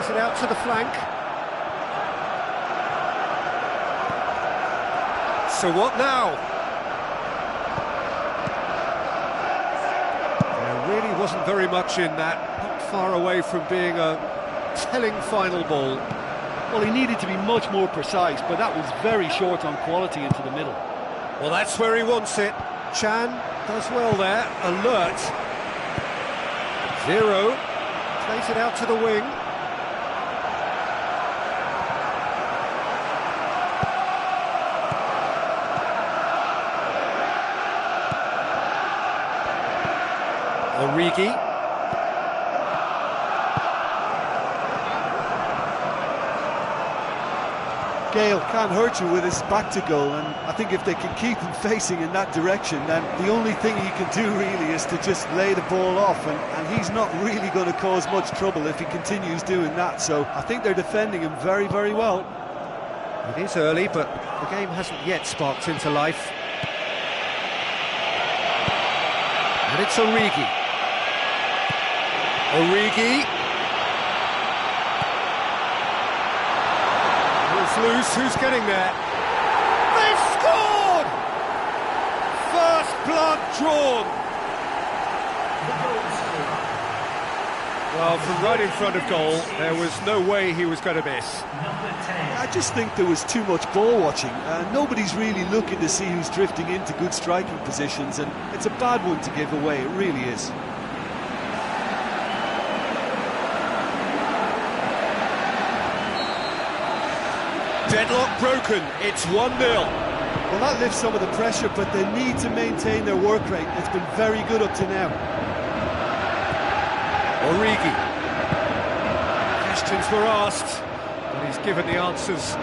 Plays it out to the flank. So what now? There really wasn't very much in that, not far away from being a telling final ball. Well, he needed to be much more precise, but that was very short on quality into the middle. Well, that's where he wants it. Chan does well there, alert. Zero, plays it out to the wing. Origi. Gale can't hurt you with his back to goal, and I think if they can keep him facing in that direction, then the only thing he can do really is to just lay the ball off, and he's not really going to cause much trouble if he continues doing that. So I think they're defending him very, very well. It is early, but the game hasn't yet sparked into life. And it's Origi. Origi. Loose, who's getting there? They've scored! First blood drawn. Well, from right in front of goal, there was no way he was going to miss. I just think there was too much ball watching. Nobody's really looking to see who's drifting into good striking positions, and it's a bad one to give away, it really is. Deadlock broken, it's 1-0. Well, that lifts some of the pressure, but they need to maintain their work rate. It's been very good up to now. Origi. Questions were asked, but he's given the answers.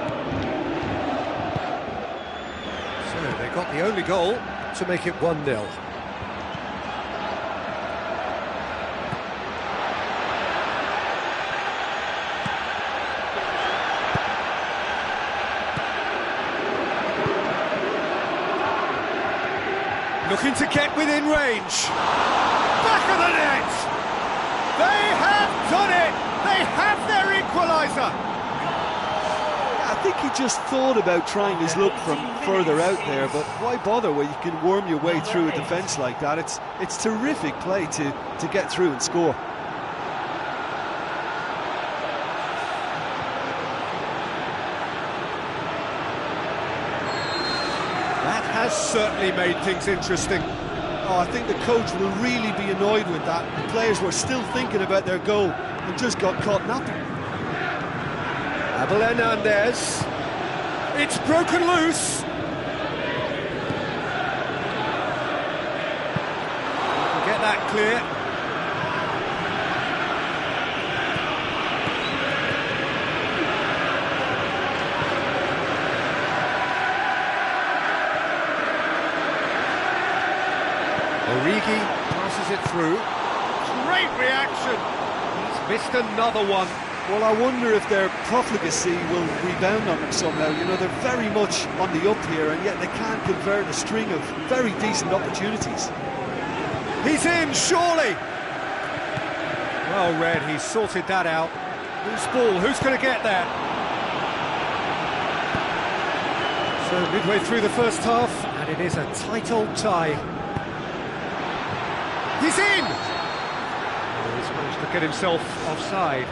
So they got the only goal to make it 1-0. Looking to get within range. Back of the net! They have done it! They have their equaliser! I think he just thought about trying his luck from further out there, but why bother when you can worm your way through a defence like that? It's terrific play to get through and score. Has certainly made things interesting. Oh, I think the coach will really be annoyed with that. The players were still thinking about their goal and just got caught napping. Abel Hernandez. It's broken loose. Get that clear. Origi passes it through. Great reaction! He's missed another one. Well, I wonder if their profligacy will rebound on them somehow. You know, they're very much on the up here, and yet they can't convert a string of very decent opportunities. He's in, surely! Well read, he's sorted that out. Loose ball, who's going to get there? So midway through the first half, and it is a tight old tie. He's in! Oh, he's managed to get himself offside.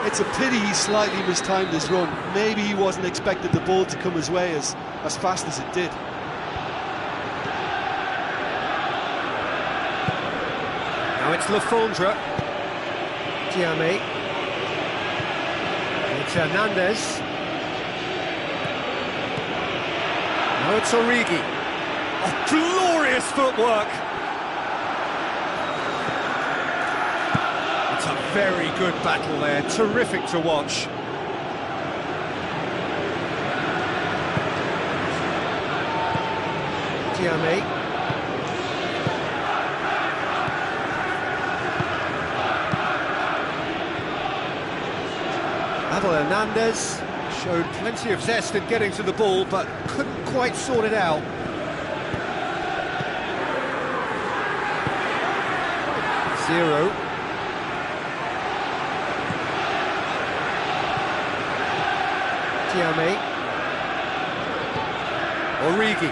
It's a pity he slightly mistimed his run. Maybe he wasn't expecting the ball to come his way as fast as it did. Now it's Lafondra. Diame. It's Hernandez. Now it's Origi. Oh, glorious footwork! It's a very good battle there, terrific to watch. Diame. Abel Hernandez showed plenty of zest in getting to the ball, but couldn't quite sort it out. Zero. Tiame. Origi.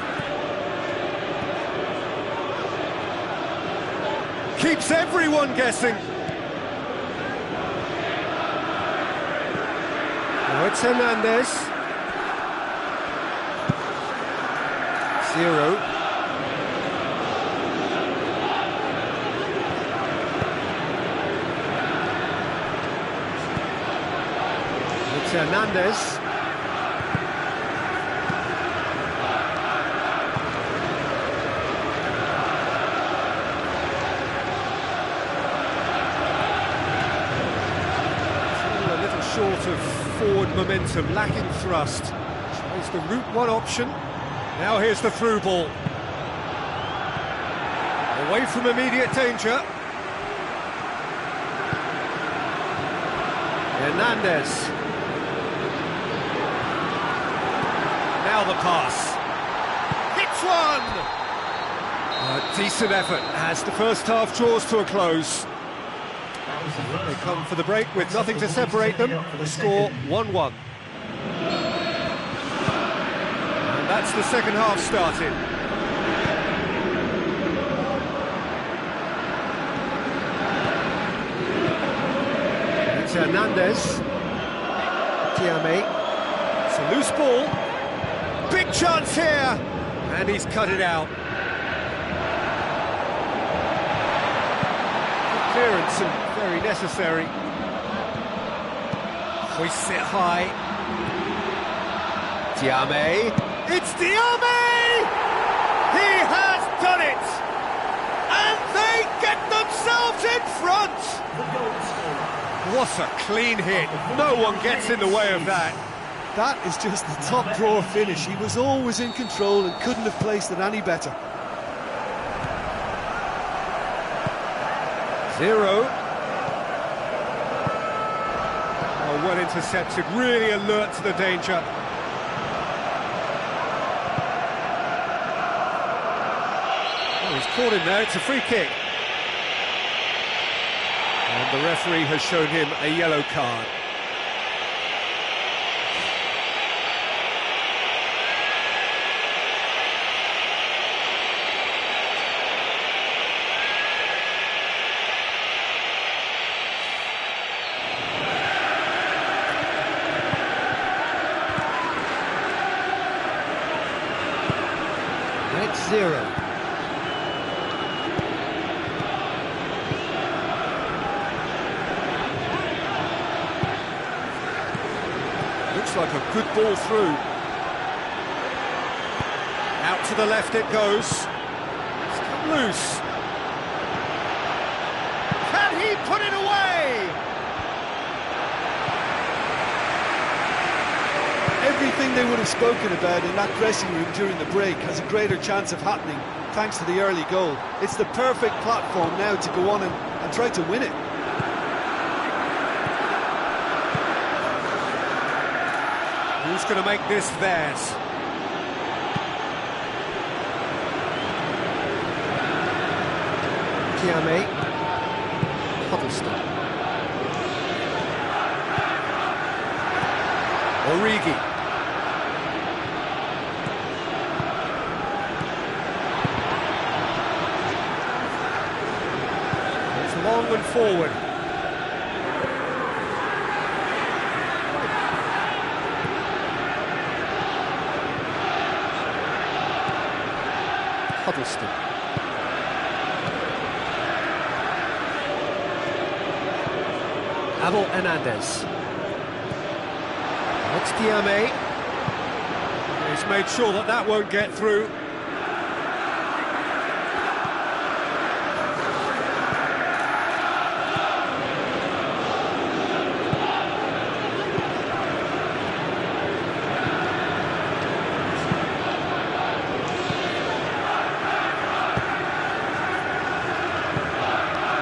Keeps everyone guessing. Now it's Hernandez. 0. It's Hernandez. A little short of forward momentum, lacking thrust. Tries the route one option. Now here's the through ball. Away from immediate danger. Hernandez. Now the pass. Hits one! A decent effort as the first half draws to a close. They come for the break with nothing to separate them. The score 1-1. And that's the second half started. It's Hernandez. Tiame. It's a loose ball. Big chance here! And he's cut it out. Good clearance and very necessary. Hoists it high. Tiame. It's Tiame! He has done it! And they get themselves in front! What a clean hit. No one gets in the way of that. That is just the top drawer finish. He was always in control and couldn't have placed it any better. 0. Oh, well intercepted, really alert to the danger. Oh, he's caught him there, it's a free kick. And the referee has shown him a yellow card. It's 0. Looks like a good ball through. Out to the left it goes. It's come loose. Can he put it away? Everything they would have spoken about in that dressing room during the break has a greater chance of happening thanks to the early goal. It's the perfect platform now to go on and try to win it. Who's going to make this theirs? Tiame. Huddleston. Origi. It's long and forward. Huddleston. Abel Hernandez. It's Tiame. He's made sure that that won't get through.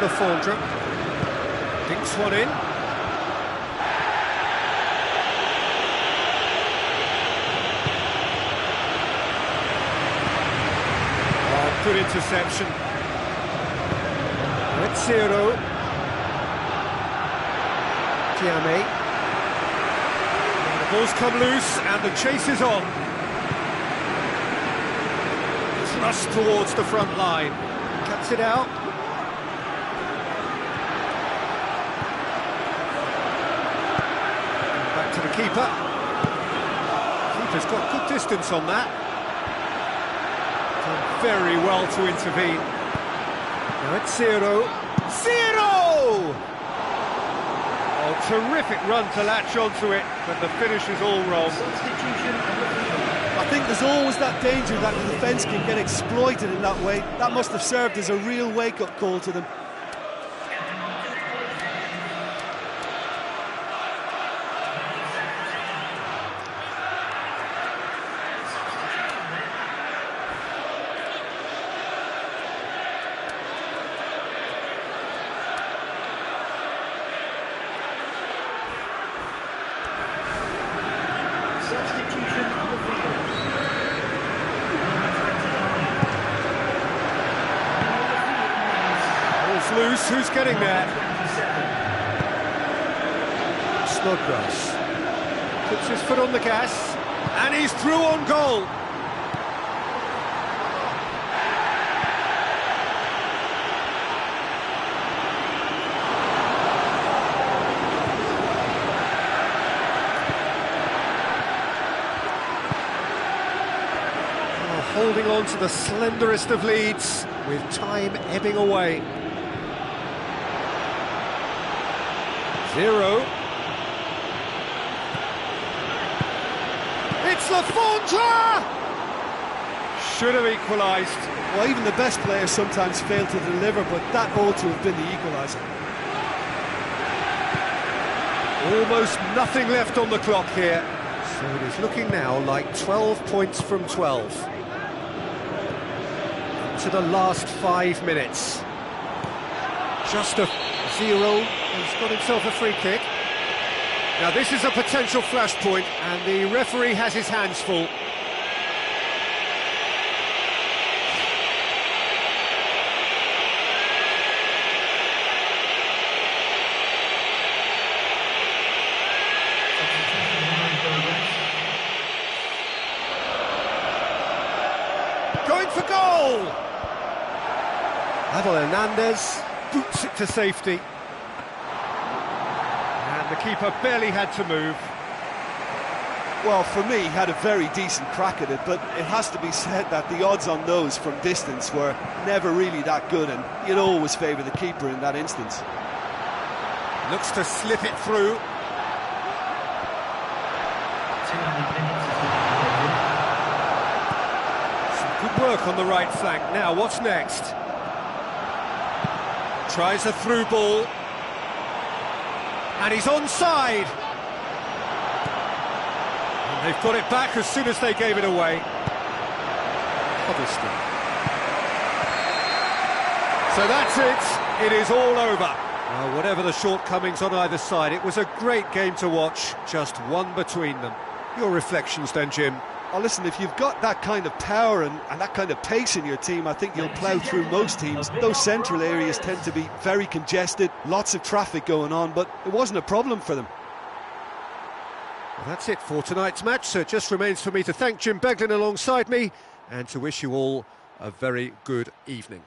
Lafondra dinks one in. Oh, good interception. It's 0. Tiame. The Ball's come loose and the chase is on. Thrust towards the front line. Cuts it out. Back to the keeper. Keeper's got good distance on that. Done very well to intervene. Now it's Zero. Zero! Oh, terrific run to latch onto it, but the finish is all wrong. I think there's always that danger that the defence can get exploited in that way. That must have served as a real wake-up call to them. Loose, who's getting there? Snodgrass puts his foot on the gas, and he's through on goal. Oh, holding on to the slenderest of leads, with time ebbing away. Zero. It's Lafondra! Should have equalised. Well, even the best players sometimes fail to deliver, but that ought to have been the equaliser. Almost nothing left on the clock here. So it is looking now like 12 points from 12. To the last 5 minutes. Just a Zero. He's got himself a free kick. Now this is a potential flashpoint, and the referee has his hands full. Going for goal! Abel Hernandez boots it to safety. And the keeper barely had to move. Well, for me, he had a very decent crack at it, but it has to be said that the odds on those from distance were never really that good, and you'd always favour the keeper in that instance. Looks to slip it through. Some good work on the right flank. Now, what's next? Tries a through ball. And he's onside. And they've got it back as soon as they gave it away. Huddleston. So that's it. It is all over. Well, whatever the shortcomings on either side, it was a great game to watch. Just one between them. Your reflections then, Jim? Oh, listen, if you've got that kind of power and that kind of pace in your team, I think you'll plough through most teams. Those central areas tend to be very congested, lots of traffic going on, but it wasn't a problem for them. Well, that's it for tonight's match, so it just remains for me to thank Jim Beglin alongside me and to wish you all a very good evening.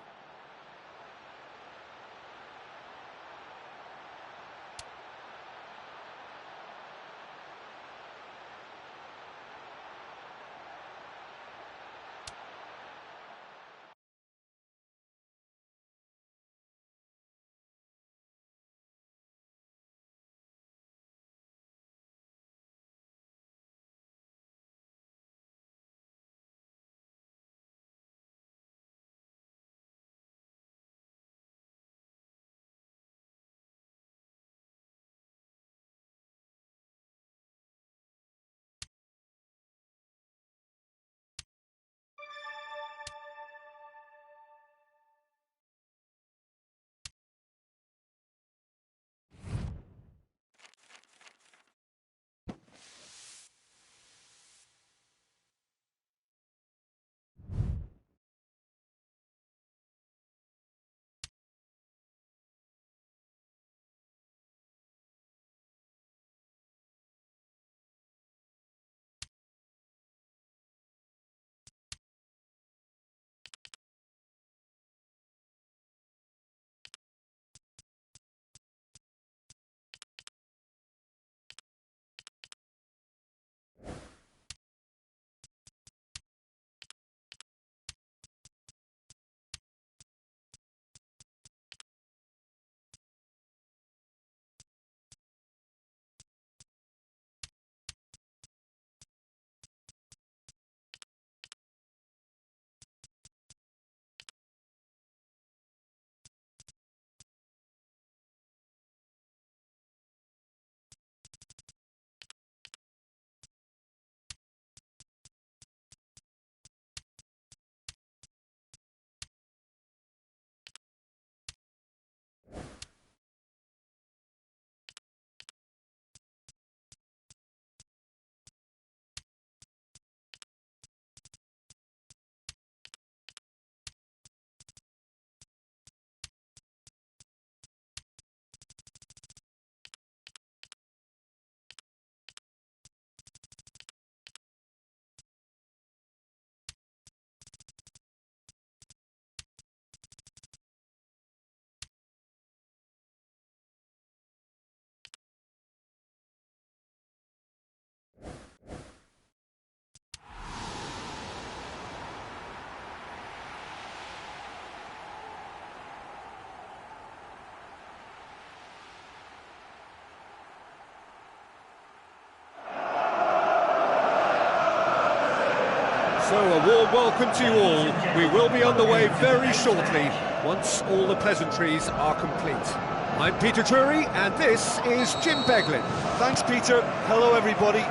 So a warm welcome to you all. We will be on the way very shortly, once all the pleasantries are complete. I'm Peter Drury, and this is Jim Beglin. Thanks, Peter. Hello, everybody.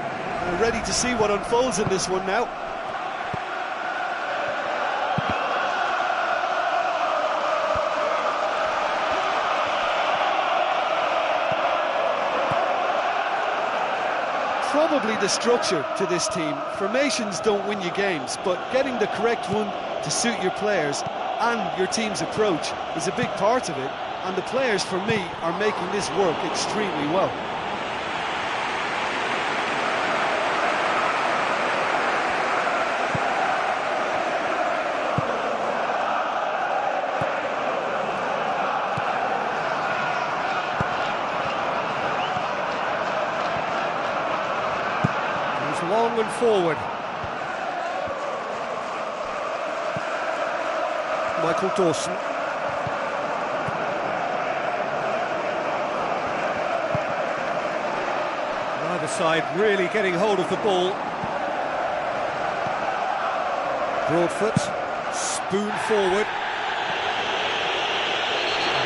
We're ready to see what unfolds in this one now. Probably the structure to this team. Formations don't win you games, but getting the correct one to suit your players and your team's approach is a big part of it, and the players, for me, are making this work extremely well. Long and forward. Michael Dawson. Neither side really getting hold of the ball. Broadfoot, spoon forward.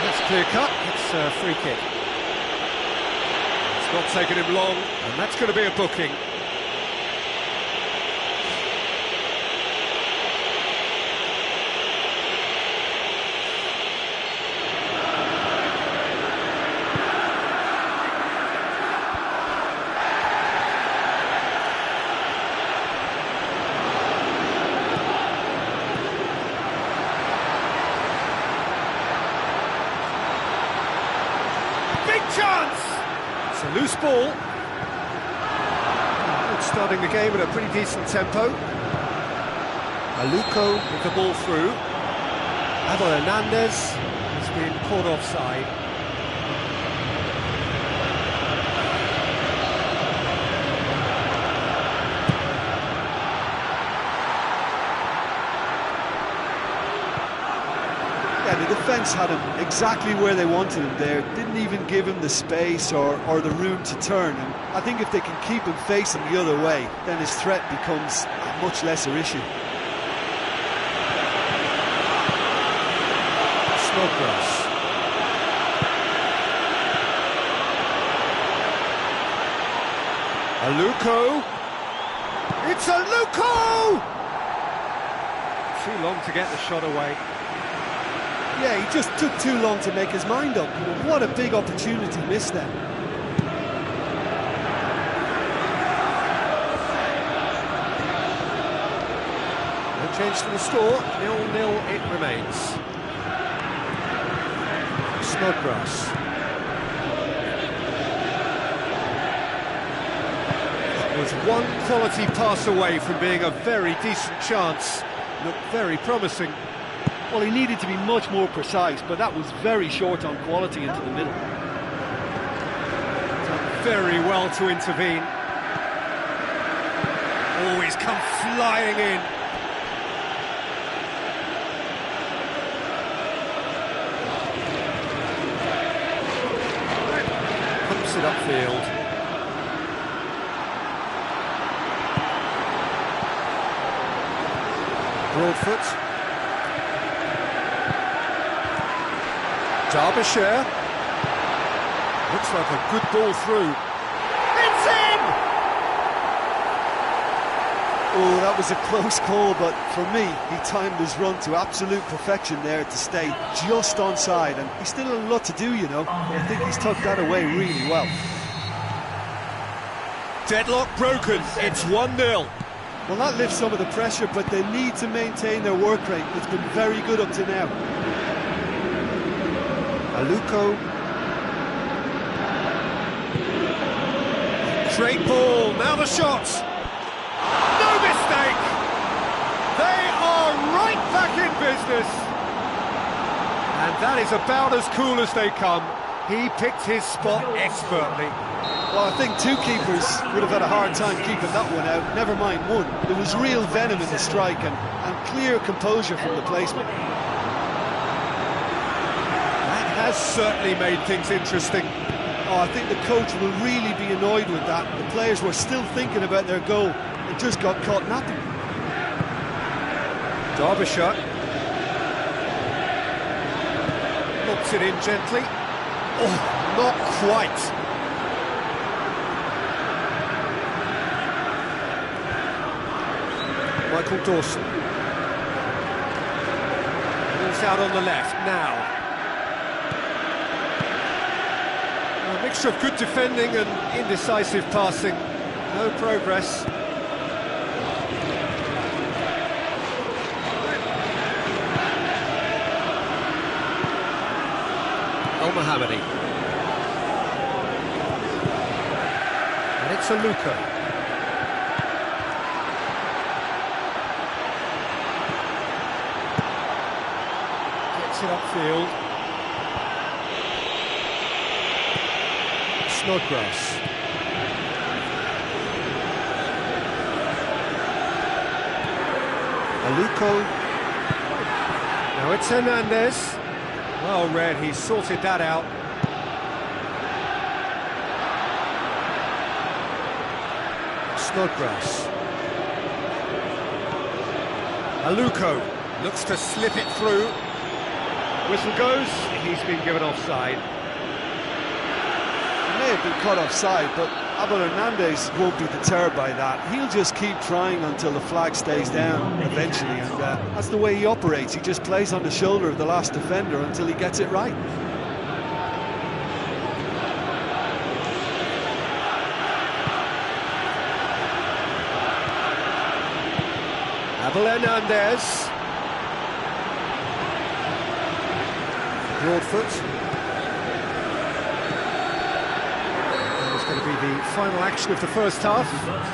That's clear cut, it's a free kick. It's not taken him long, and that's going to be a booking. Chance! It's a loose ball. It's starting the game at a pretty decent tempo. Aluko with the ball through. Abel Hernandez has been caught offside. Yeah, the defence had him exactly where they wanted him there. Didn't even give him the space or the room to turn. And I think if they can keep him facing the other way, then his threat becomes a much lesser issue. Snodgrass. Aluko. It's Aluko! Too long to get the shot away. Yeah, he just took too long to make his mind up. What a big opportunity missed then. No change to the score, 0-0 it remains. Snodgrass. It was one quality pass away from being a very decent chance. Looked very promising. Well, he needed to be much more precise, but that was very short on quality into the middle. Done very well to intervene. Oh, he's come flying in. Pumps it upfield. Broadfoot. Derbyshire. Looks like a good ball through. It's in! Oh, that was a close call, but for me, he timed his run to absolute perfection there to stay just onside, and he's still a lot to do, you know. I think he's tucked that away really well. Deadlock broken, it's 1-0. Well, that lifts some of the pressure, but they need to maintain their work rate. It's been very good up to now. Aluko. Great ball, now the shot. No mistake! They are right back in business. And that is about as cool as they come. He picked his spot expertly. Well, I think two keepers would have had a hard time keeping that one out, never mind one. There was real venom in the strike and clear composure from the placement. Has certainly made things interesting. Oh, I think the coach will really be annoyed with that. The players were still thinking about their goal and just got caught napping. Derbyshire. Looks it in gently. Oh, not quite. Michael Dawson. Moves out on the left now. A mixture of good defending and indecisive passing. No progress. Mohamedi. And it's Aluko. Gets it upfield. Snodgrass. Aluko. Now it's Hernandez. Well read, he sorted that out. Snodgrass. Aluko looks to slip it through. Whistle goes, he's been given offside. He may have been caught offside, but Abel Hernandez won't be deterred by that. He'll just keep trying until the flag stays down eventually, and that's the way he operates. He just plays on the shoulder of the last defender until he gets it right. Abel Hernandez. Broadfoot. Going to be the final action of the first half.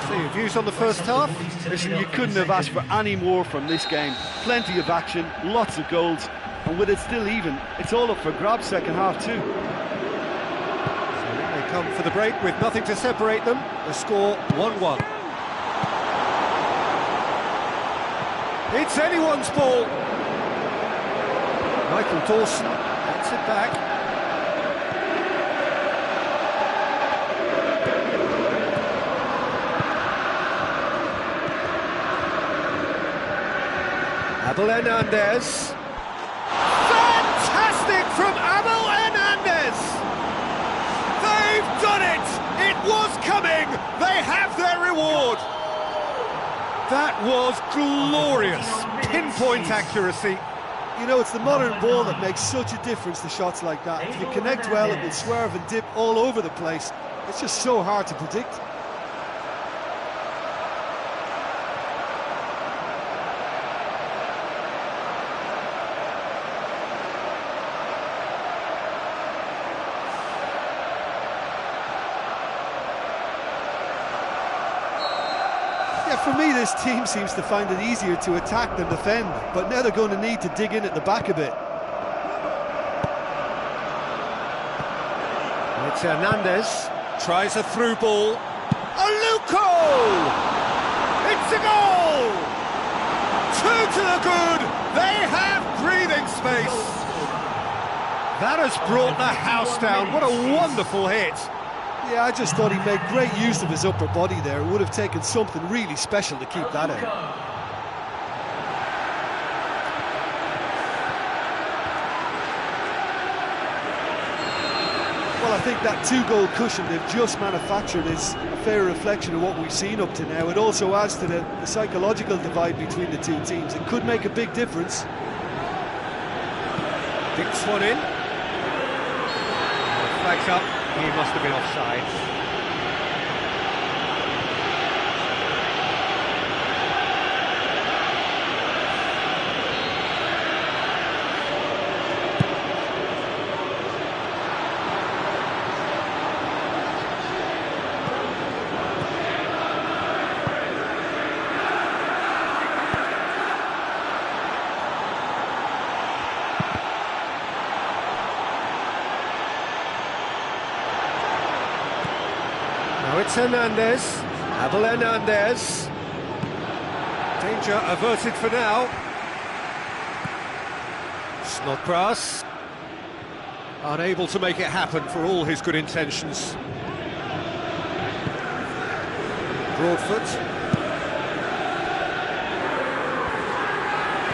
So your views on the first half? Listen, you couldn't have asked for any more from this game. Plenty of action, lots of goals, and with it still even, it's all up for grabs second half too. So they come for the break with nothing to separate them. The score 1-1. It's anyone's ball. Michael Dawson gets it back. Abel Hernandez. Fantastic from Abel Hernandez! They've done it! It was coming! They have their reward! That was glorious! Pinpoint accuracy. You know, it's the modern ball that makes such a difference to shots like that. If you connect well, it will swerve and dip all over the place. It's just so hard to predict. For me, this team seems to find it easier to attack than defend, but now they're going to need to dig in at the back a bit. It's Hernandez, tries a through ball. Aluko! It's a goal! 2 to the good, they have breathing space. That has brought the house down, what a wonderful hit. Yeah, I just thought he made great use of his upper body there. It would have taken something really special to keep that out. Well, I think that 2-goal cushion they've just manufactured is a fair reflection of what we've seen up to now. It also adds to the psychological divide between the two teams. It could make a big difference. Dinks one in. Flags up. He must have been offside. Now it's Hernandez, Abel Hernandez. Danger averted for now. Snodgrass, unable to make it happen for all his good intentions. Broadfoot.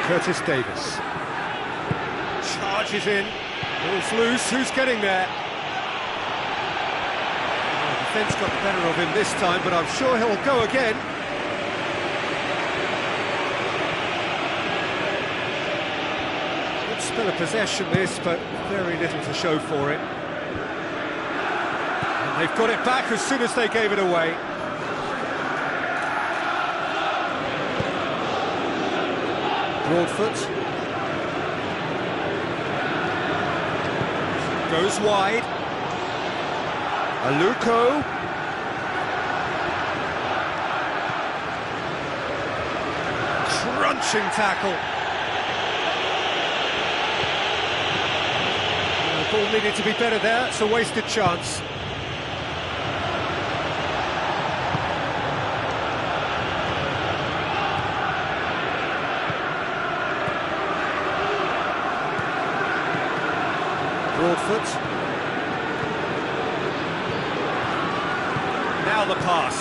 Curtis Davis. Charges in. Ball's loose. Who's getting there? The defence got the better of him this time, but I'm sure he'll go again. Good spell of possession this, but very little to show for it. And they've got it back as soon as they gave it away. Broadfoot. Goes wide. Aluko. Crunching tackle. The ball needed to be better there, it's a wasted chance. Broadfoot. Now the pass.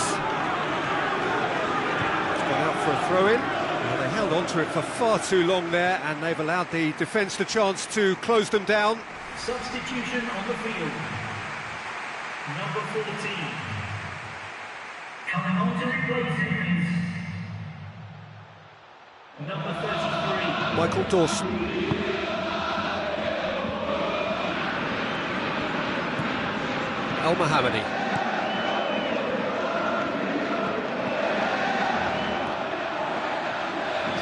It's gone out for a throw-in. Well, they held on to it for far too long there, and they've allowed the defence the chance to close them down. Substitution on the field. Number 14. Coming on to replace him is number 33. Michael Dawson. El Mohammadi.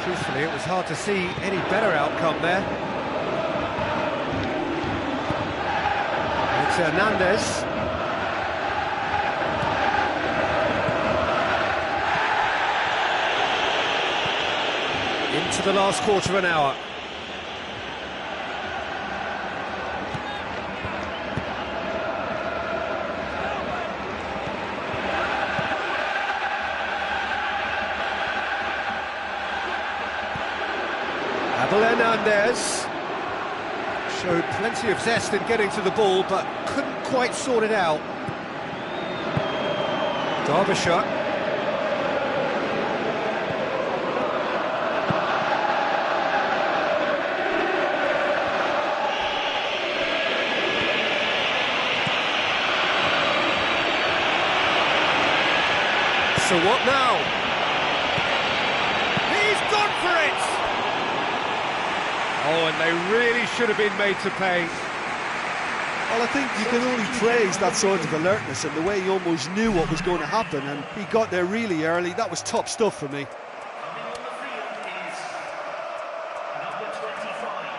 Truthfully, it was hard to see any better outcome there. It's Hernandez. Into the last quarter of an hour. Abel Hernandez showed plenty of zest in getting to the ball, but couldn't quite sort it out. Derbyshire. So what now? He's gone for it! Oh, and they really should have been made to pay. Well, I think you can only praise that sort of alertness and the way he almost knew what was going to happen, and he got there really early. That was top stuff for me. Coming on the field is number 25.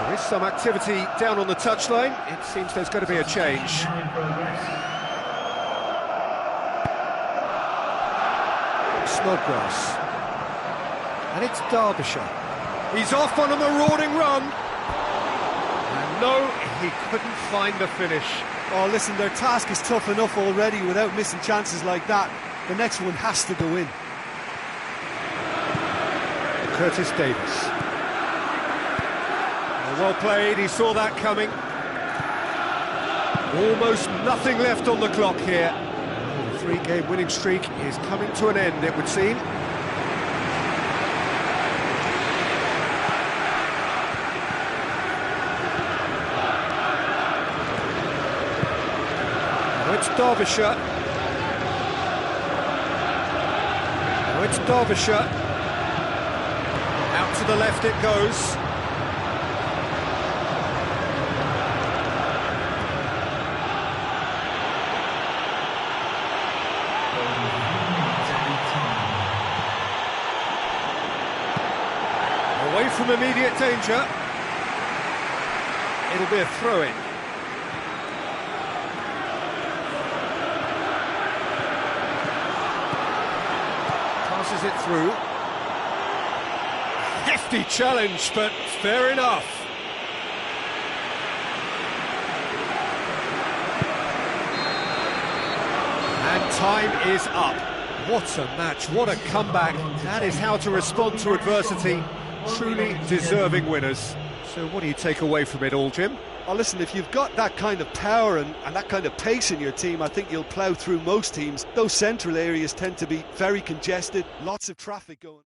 There is some activity down on the touchline. It seems there's going to be a change. Now in progress. Snodgrass. And it's Derbyshire. He's off on a marauding run. And no, he couldn't find the finish. Oh, listen, their task is tough enough already without missing chances like that. The next one has to go in. Curtis Davis. Well played, he saw that coming. Almost nothing left on the clock here. The three-game winning streak is coming to an end, it would seem. Now it's Derbyshire. Now it's Derbyshire. Out to the left it goes. Away from immediate danger. It'll be a throw-in. Passes it through. Hefty challenge, but fair enough. And time is up. What a match, what a comeback. That is how to respond to adversity. Truly deserving winners. So what do you take away from it all, Jim? Oh, listen, if you've got that kind of power and that kind of pace in your team, I think you'll plough through most teams. Those central areas tend to be very congested, lots of traffic going.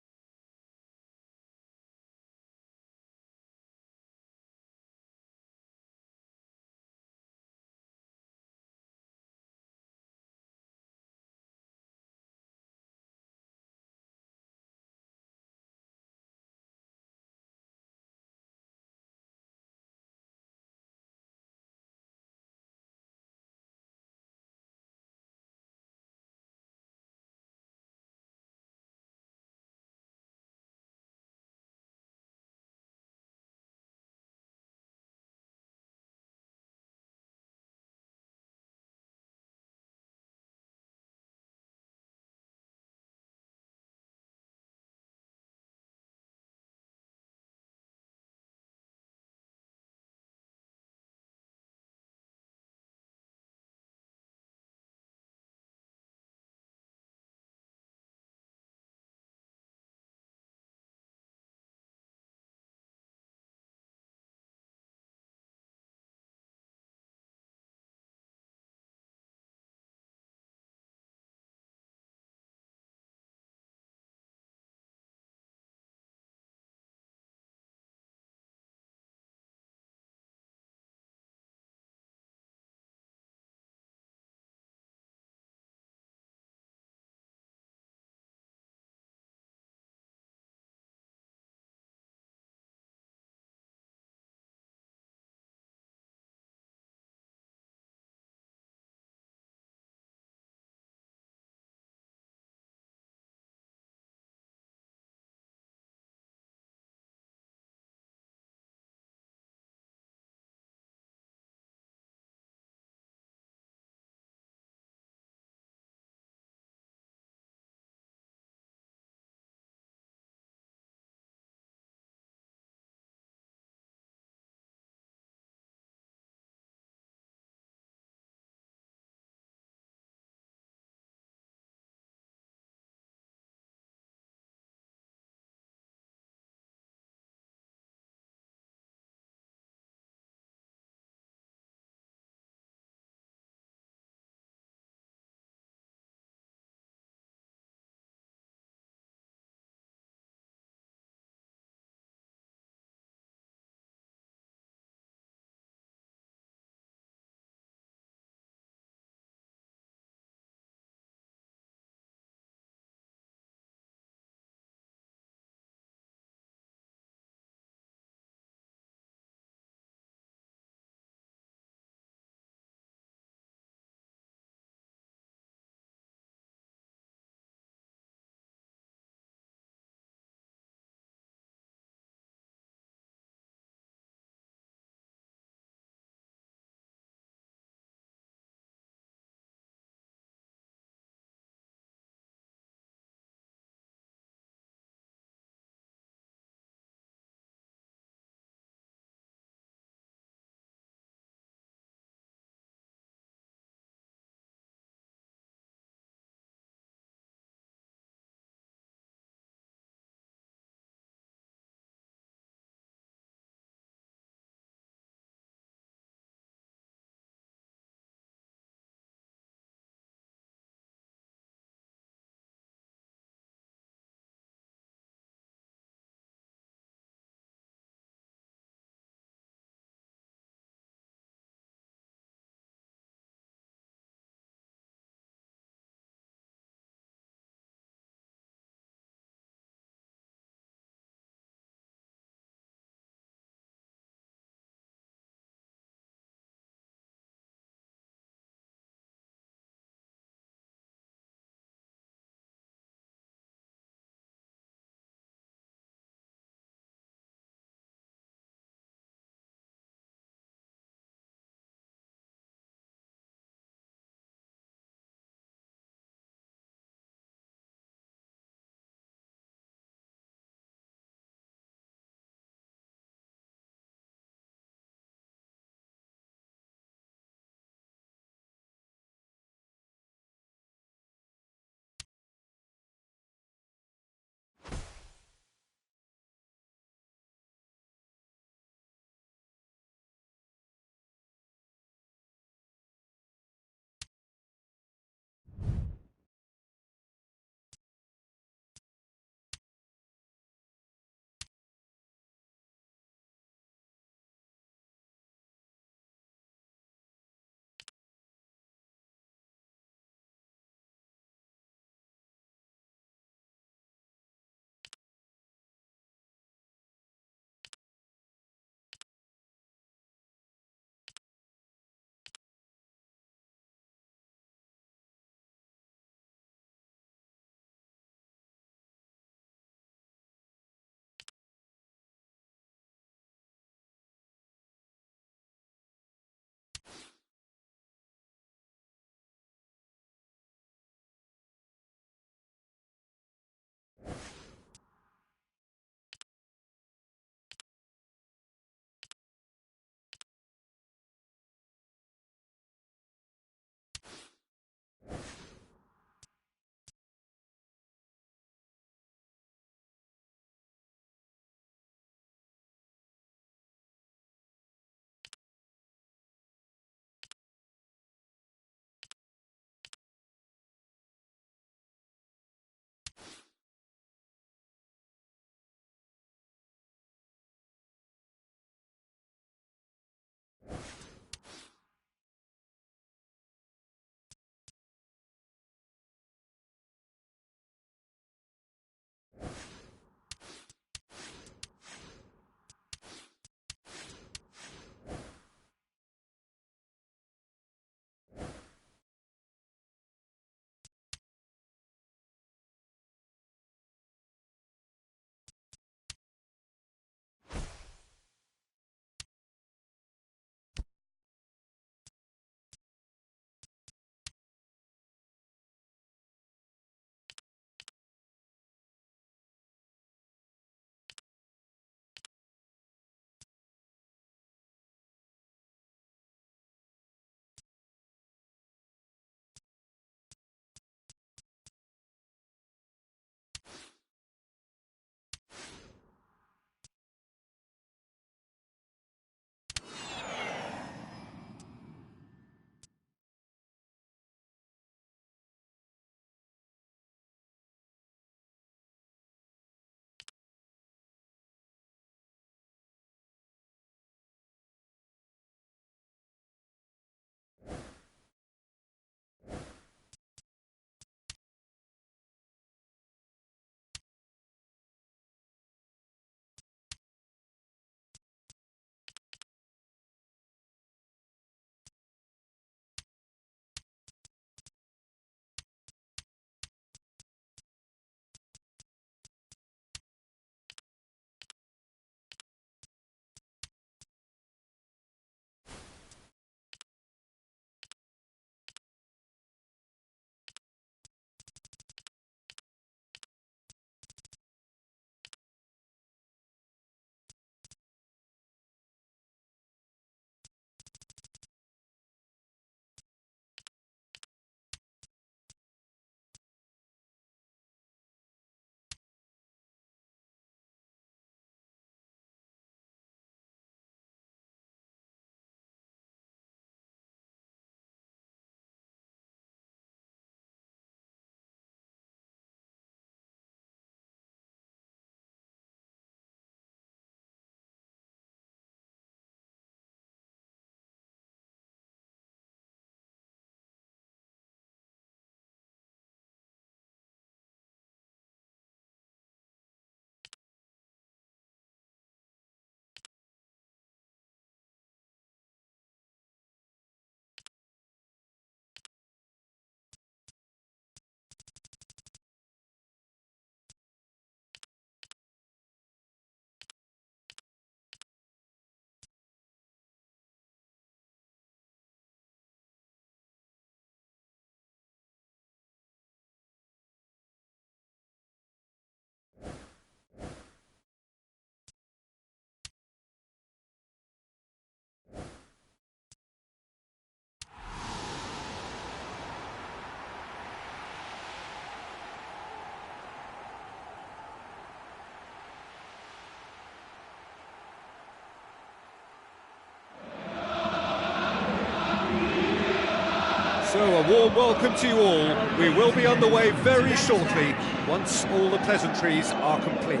a warm welcome to you all. We will be on the way very shortly, once all the pleasantries are complete.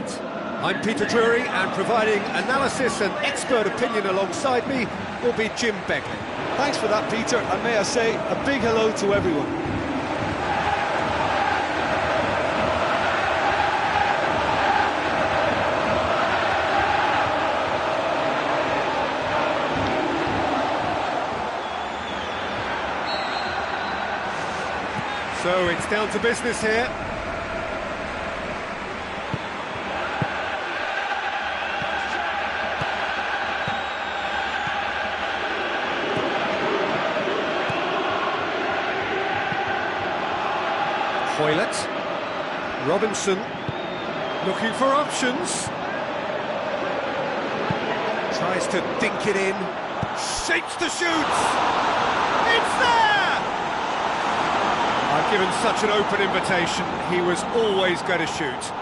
I'm Peter Drury, and providing analysis and expert opinion alongside me will be Jim Begley. Thanks for that, Peter, and may I say a big hello to everyone. So it's down to business here. Hoylett, Robinson, looking for options. Tries to dink it in, shapes the shoots. It's there! I've given such an open invitation, he was always going to shoot.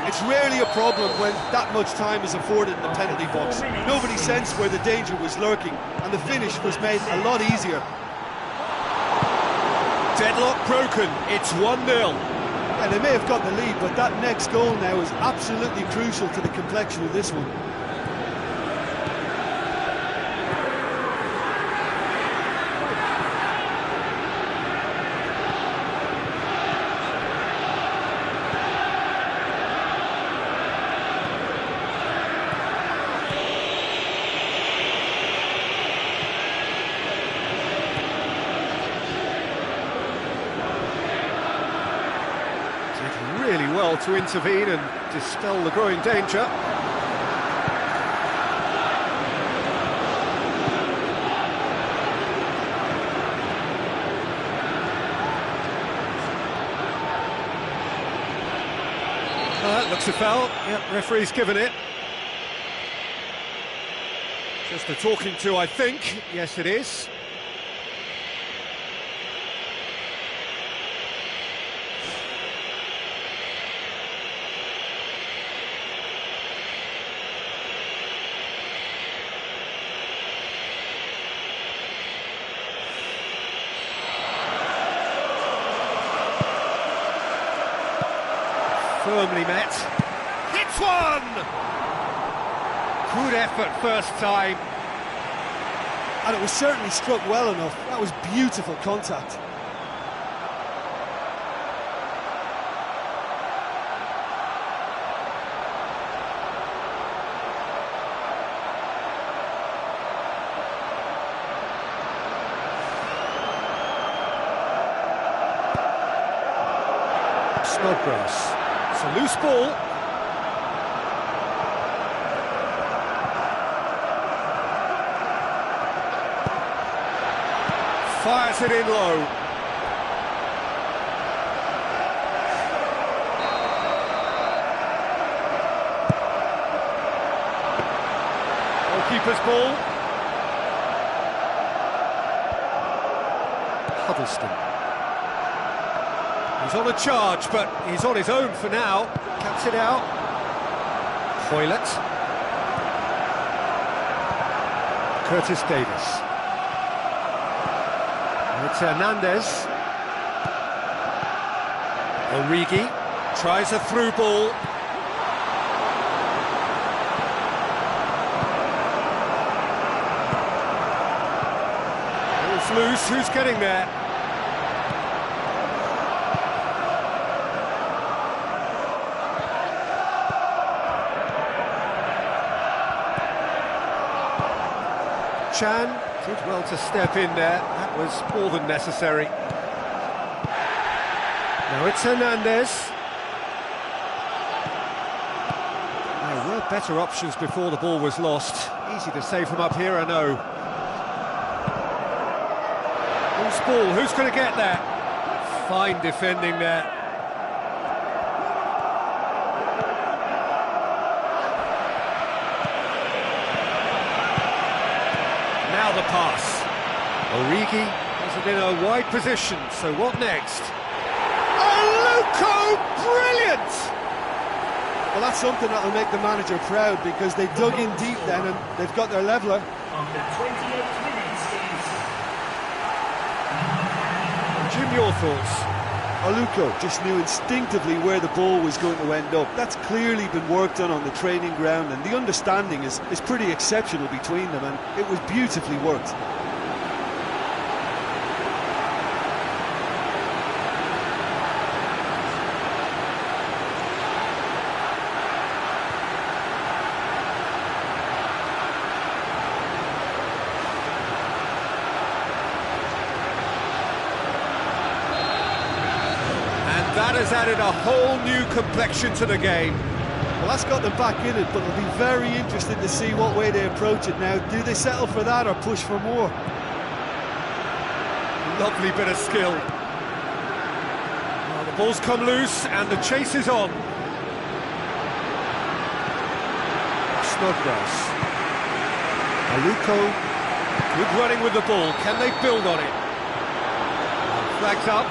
It's rarely a problem when that much time is afforded in the penalty box. Nobody sensed where the danger was lurking, and the finish was made a lot easier. Deadlock broken, it's 1-0. Yeah, they may have got the lead, but that next goal now is absolutely crucial to the complexion of this one. Really well to intervene and dispel the growing danger. That looks a foul. Yep, referee's given it. Just a talking to, I think. Yes, it is. Firmly met. Hits one! Good effort first time. And it was certainly struck well enough. That was beautiful contact. Snodgrass. It's a loose ball. Fires it in low. Goalkeeper's ball. Huddleston. He's on a charge, but he's on his own for now. Cuts it out. Hoylett. Curtis Davis. It's Hernandez. Origi tries a through ball. Ball's loose, who's getting there? Chan did well to step in there, that was more than necessary. Now it's Hernandez. There were better options before the ball was lost. Easy to say from up here, I know. Loose ball, who's going to get there? Fine defending there. Now the pass. Origi has it in a wide position, so what next? Oh, Luko, brilliant! Well, that's something that'll make the manager proud, because they dug in deep then and they've got their leveller. On the 28th minute is... Tim, your thoughts? Aluko just knew instinctively where the ball was going to end up. That's clearly been worked on the training ground, and the understanding is pretty exceptional between them, and it was beautifully worked. That has added a whole new complexion to the game. Well, that's got them back in it, but it'll be very interesting to see what way they approach it now. Do they settle for that or push for more? Lovely bit of skill. Well, the ball's come loose and the chase is on. Snodgrass. Aluko, good running with the ball. Can they build on it? Flags up.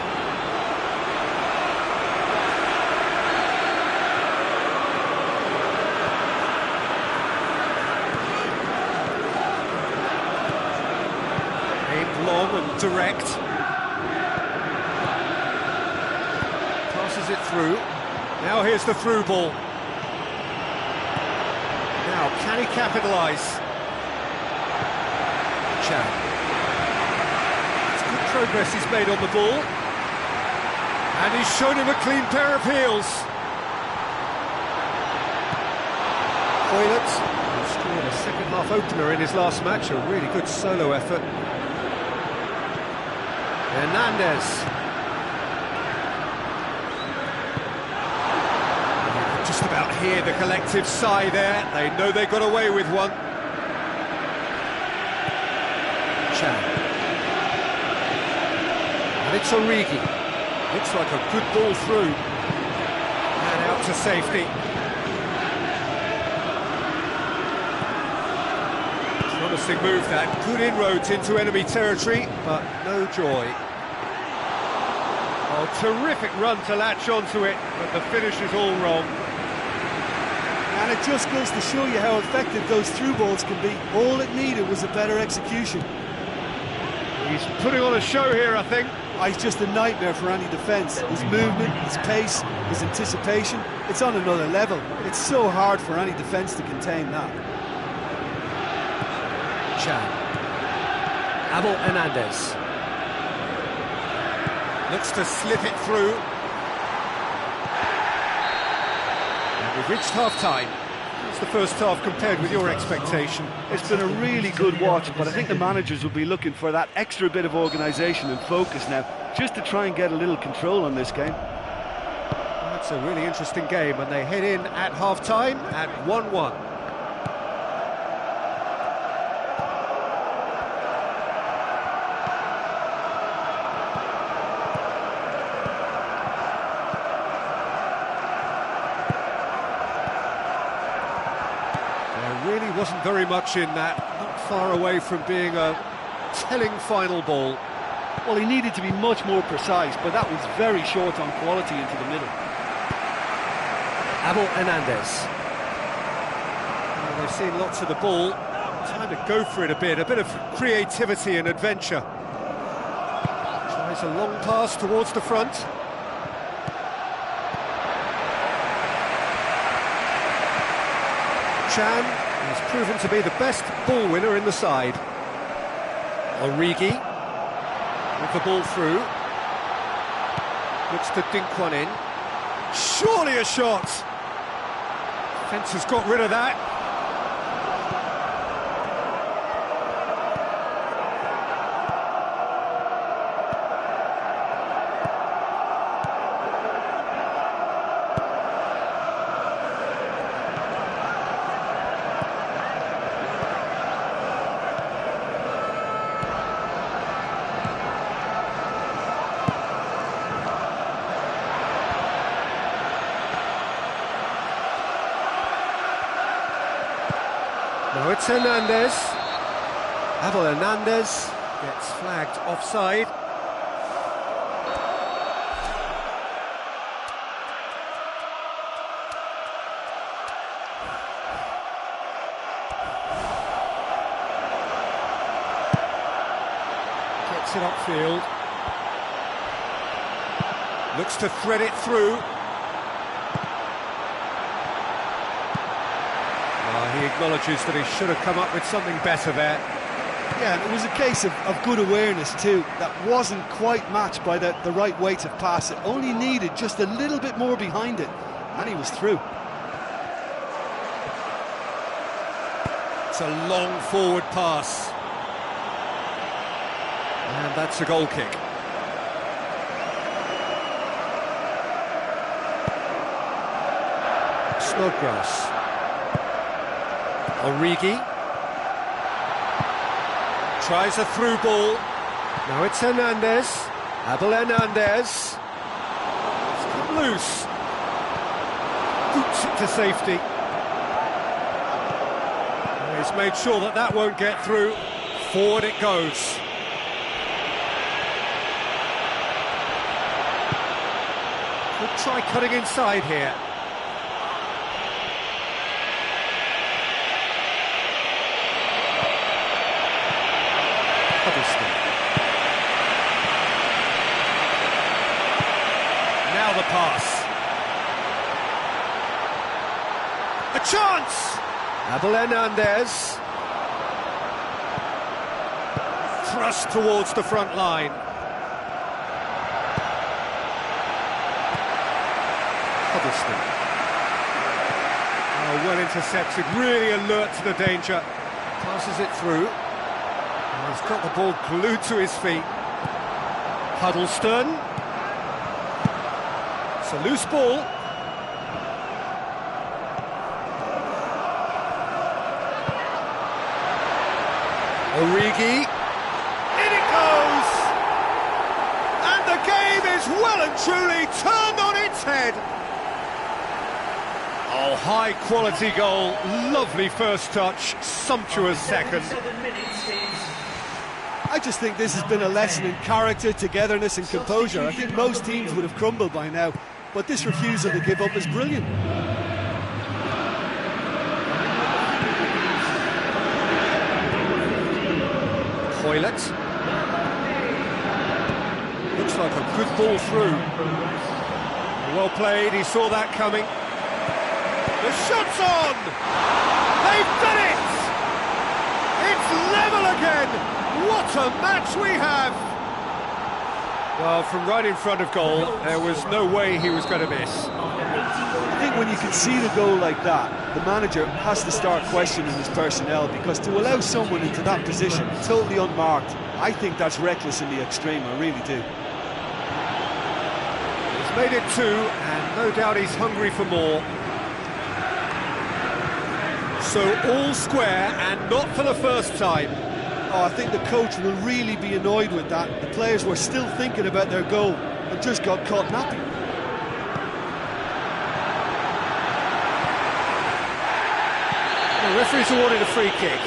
Long and direct. Passes it through. Now here's the through ball. Now, can he capitalise? Chan. It's good progress he's made on the ball. And he's shown him a clean pair of heels. Hoylett, who scored a second-half opener in his last match, a really good solo effort. Hernandez. Just about hear the collective sigh there. They know they got away with one. Chan. And it's Origi. Looks like a good ball through. And out to safety. Promising move that. Good inroads into enemy territory, but no joy. Oh, terrific run to latch onto it, but the finish is all wrong. And it just goes to show you how effective those through balls can be. All it needed was a better execution. He's putting on a show here, I think. He's just a nightmare for any defence. His movement, his pace, his anticipation, it's on another level. It's so hard for any defence to contain that. Chan. Abel Hernandez. Looks to slip it through. And we've reached half-time. How's the first half compared with your expectation? It's been a really good watch, but I think the managers will be looking for that extra bit of organisation and focus now, just to try and get a little control on this game. That's a really interesting game, and they head in at half-time at 1-1. Really wasn't very much in that, not far away from being a telling final ball. Well, he needed to be much more precise, but that was very short on quality into the middle. Abel Hernandez. Well, they've seen lots of the ball. Time to go for it a bit of creativity and adventure. Tries a long pass towards the front. Chan has proven to be the best ball winner in the side. Origi with the ball through. Looks to dink one in. Surely a shot! Fence has got rid of that. Now it's Hernandez. Abel Hernandez gets flagged offside. Gets it upfield. Looks to thread it through. He acknowledges that he should have come up with something better there. Yeah, and it was a case of good awareness too. That wasn't quite matched by the right weight of pass. It only needed just a little bit more behind it, and he was through. It's a long forward pass. And that's a goal kick. Snodgrass. Origi. Tries a through ball. Now it's Hernandez. Abel Hernandez. It's come loose. Boots it to safety. He's made sure that that won't get through. Forward it goes. Could try cutting inside here. Now the pass. A chance! Abel Hernandez. Thrust towards the front line. Huddleston. Oh, well intercepted, really alert to the danger. Passes it through. He's got the ball glued to his feet. Huddleston. It's a loose ball. Origi. In it goes! And the game is well and truly turned on its head. Oh, high quality goal. Lovely first touch. Sumptuous second. I just think this has been a lesson in character, togetherness and composure. I think most teams would have crumbled by now, but this refusal to give up is brilliant. Hoylett. Looks like a good ball through. Well played, he saw that coming. The shot's on! They've done it! It's level again! What a match we have! Well, from right in front of goal, there was no way he was going to miss. I think when you can see the goal like that, the manager has to start questioning his personnel, because to allow someone into that position, totally unmarked, I think that's reckless in the extreme, I really do. He's made it 2, and no doubt he's hungry for more. So all square, and not for the first time. Oh, I think the coach will really be annoyed with that. The players were still thinking about their goal and just got caught napping. The referee's awarded a free kick.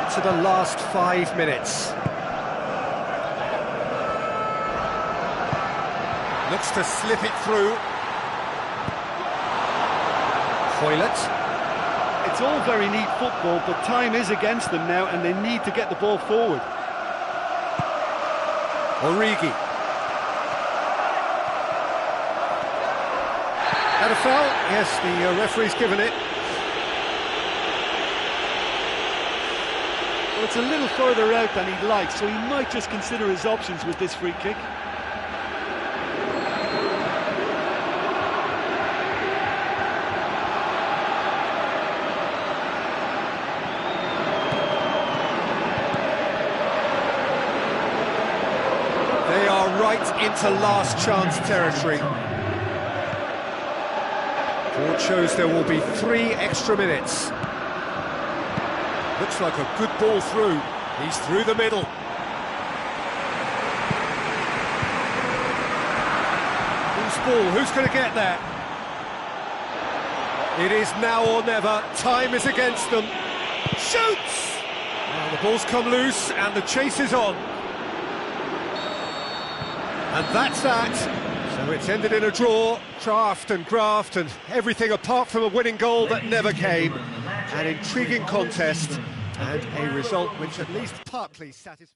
Into the last 5 minutes. Looks to slip it through. Hoylett. It's all very neat football, but time is against them now, and they need to get the ball forward. Origi. That a foul? Yes, the referee's given it. Well, it's a little further out than he'd like, so he might just consider his options with this free kick. Right into last chance territory. Board shows there will be 3 extra minutes. Looks like a good ball through. He's through the middle. Loose ball, who's going to get there? It is now or never. Time is against them. Shoots! Now the ball's come loose and the chase is on. And that's that. So it's ended in a draw. Draft and graft and everything apart from a winning goal that never came. An intriguing contest and a result which at least partly satisfies.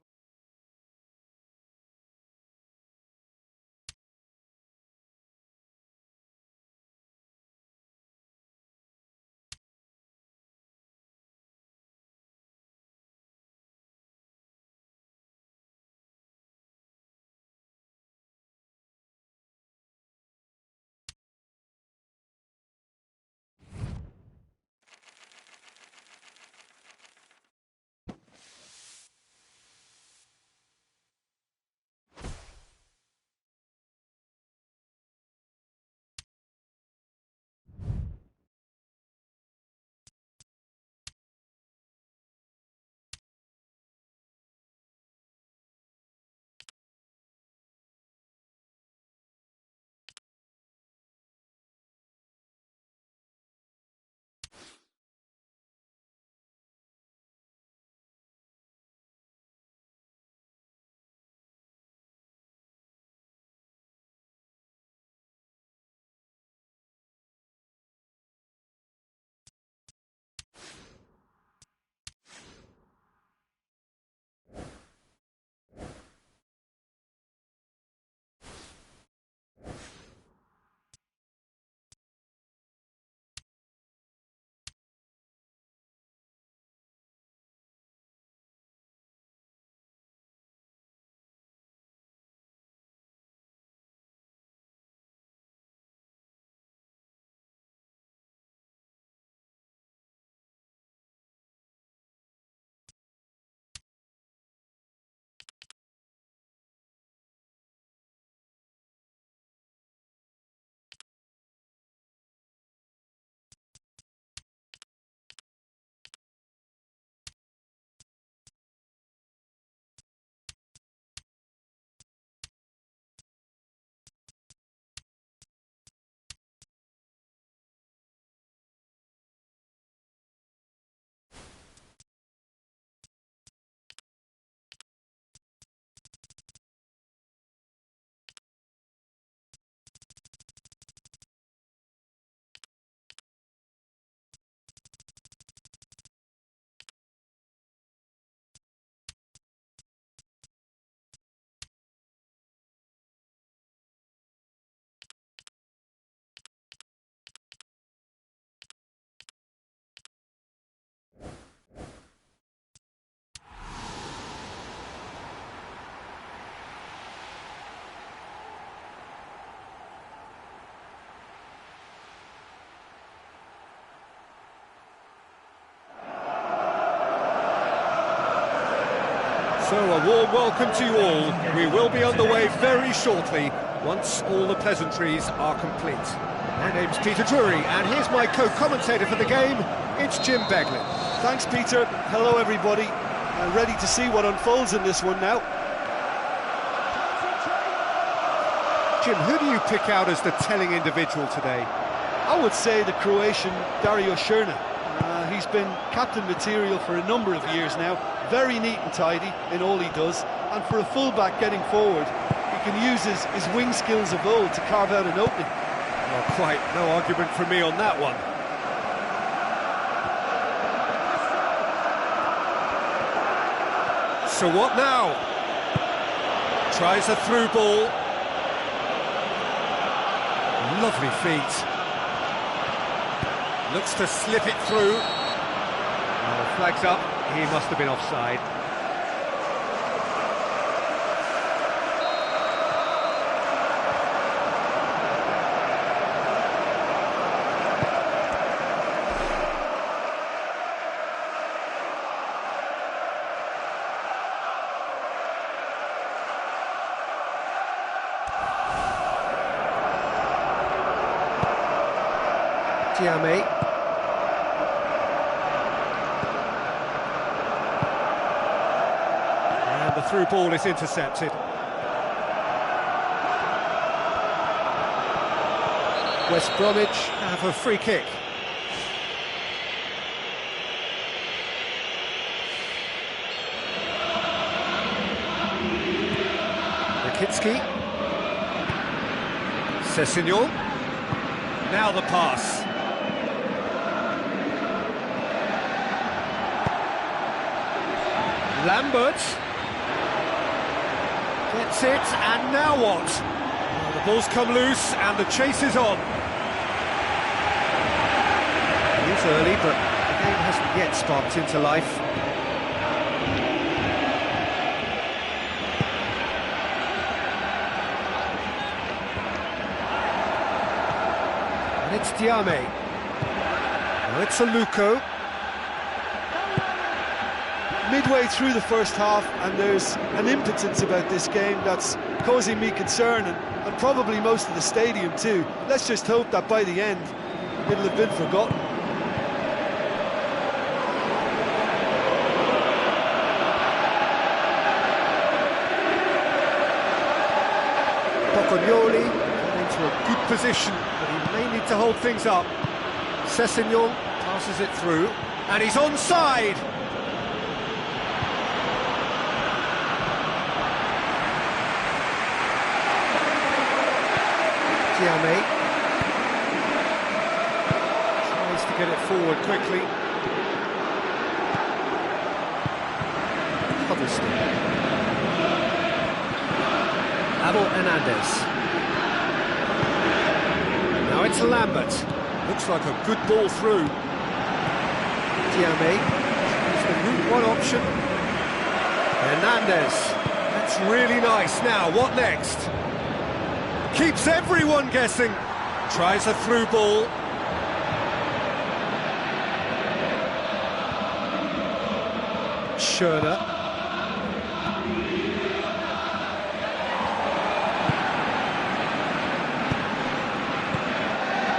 So a warm welcome to you all. We will be on the way very shortly once all the pleasantries are complete. My name's Peter Drury and here's my co-commentator for the game, it's Jim Beglin. Thanks, Peter. Hello, everybody. Ready to see what unfolds in this one now. Jim, who do you pick out as the telling individual today? I would say the Croatian Dario Srna. He's been captain material for a number of years now. Very neat and tidy in all he does. And for a fullback getting forward, he can use his wing skills of old to carve out an opening. Well, quite no argument from me on that one. So what now? Tries a through ball. Lovely feet. Looks to slip it through. Oh, flags up. He must have been offside. Tiame. And the through ball is intercepted. West Bromwich have a free kick. Rakitsky. Sessegnon. Now the pass. Lambert gets it, and now what? Well, the ball's come loose, and the chase is on. It's early, but the game hasn't yet sparked into life. And it's Diame. Now it's Aluko. Midway through the first half, and there's an impotence about this game that's causing me concern, and probably most of the stadium too. Let's just hope that by the end it'll have been forgotten. Pocognoli into a good position, but he may need to hold things up. Sessegnon passes it through, and he's onside! Diame tries to get it forward quickly. Huddleston. Abel Hernandez. Now it's Lambert. Looks like a good ball through. Diame is the route one option. Hernandez. That's really nice. Now, what next? Keeps everyone guessing. Tries a through ball. Schöne.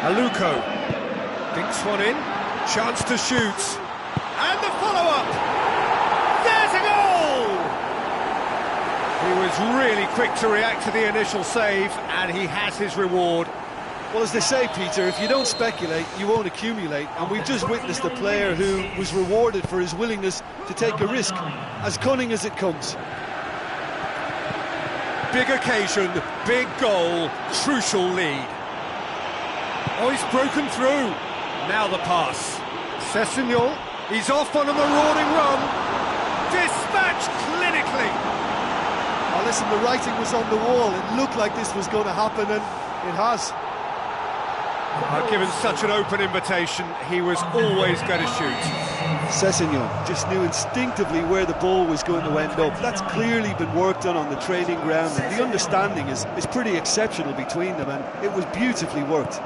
Aluko dinks one in, chance to shoot, and the follow-up! There's a goal! He was really quick to react to the initial save, and he has his reward. Well, as they say, Peter, if you don't speculate, you won't accumulate, and we've just witnessed a player who was rewarded for his willingness to take a risk, as cunning as it comes. Big occasion, big goal, crucial lead. Oh, he's broken through. Now the pass. Sessegnon, he's off on a marauding run. Dispatched clinically. Oh, listen, the writing was on the wall. It looked like this was going to happen, and it has. Given such an open invitation, he was always going to shoot. Sessegnon just knew instinctively where the ball was going to end up. That's clearly been worked on the training ground, and the understanding is pretty exceptional between them, and it was beautifully worked.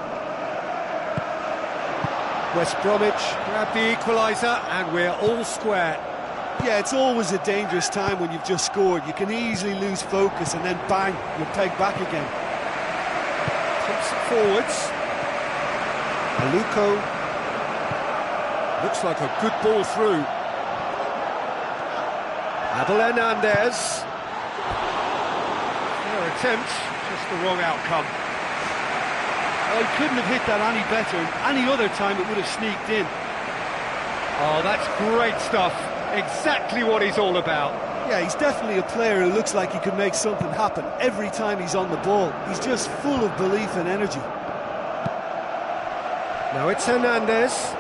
West Bromwich grab the equaliser, and we're all square. Yeah, it's always a dangerous time when you've just scored. You can easily lose focus, and then bang, you're pegged back again. Pumps it forwards. Aluko. Looks like a good ball through. Abel Hernandez. Fair attempt, just the wrong outcome. Oh, he couldn't have hit that any better. Any other time it would have sneaked in. Oh, that's great stuff. Exactly what he's all about. Yeah, he's definitely a player who looks like he can make something happen every time he's on the ball. He's just full of belief and energy. Now it's Hernandez.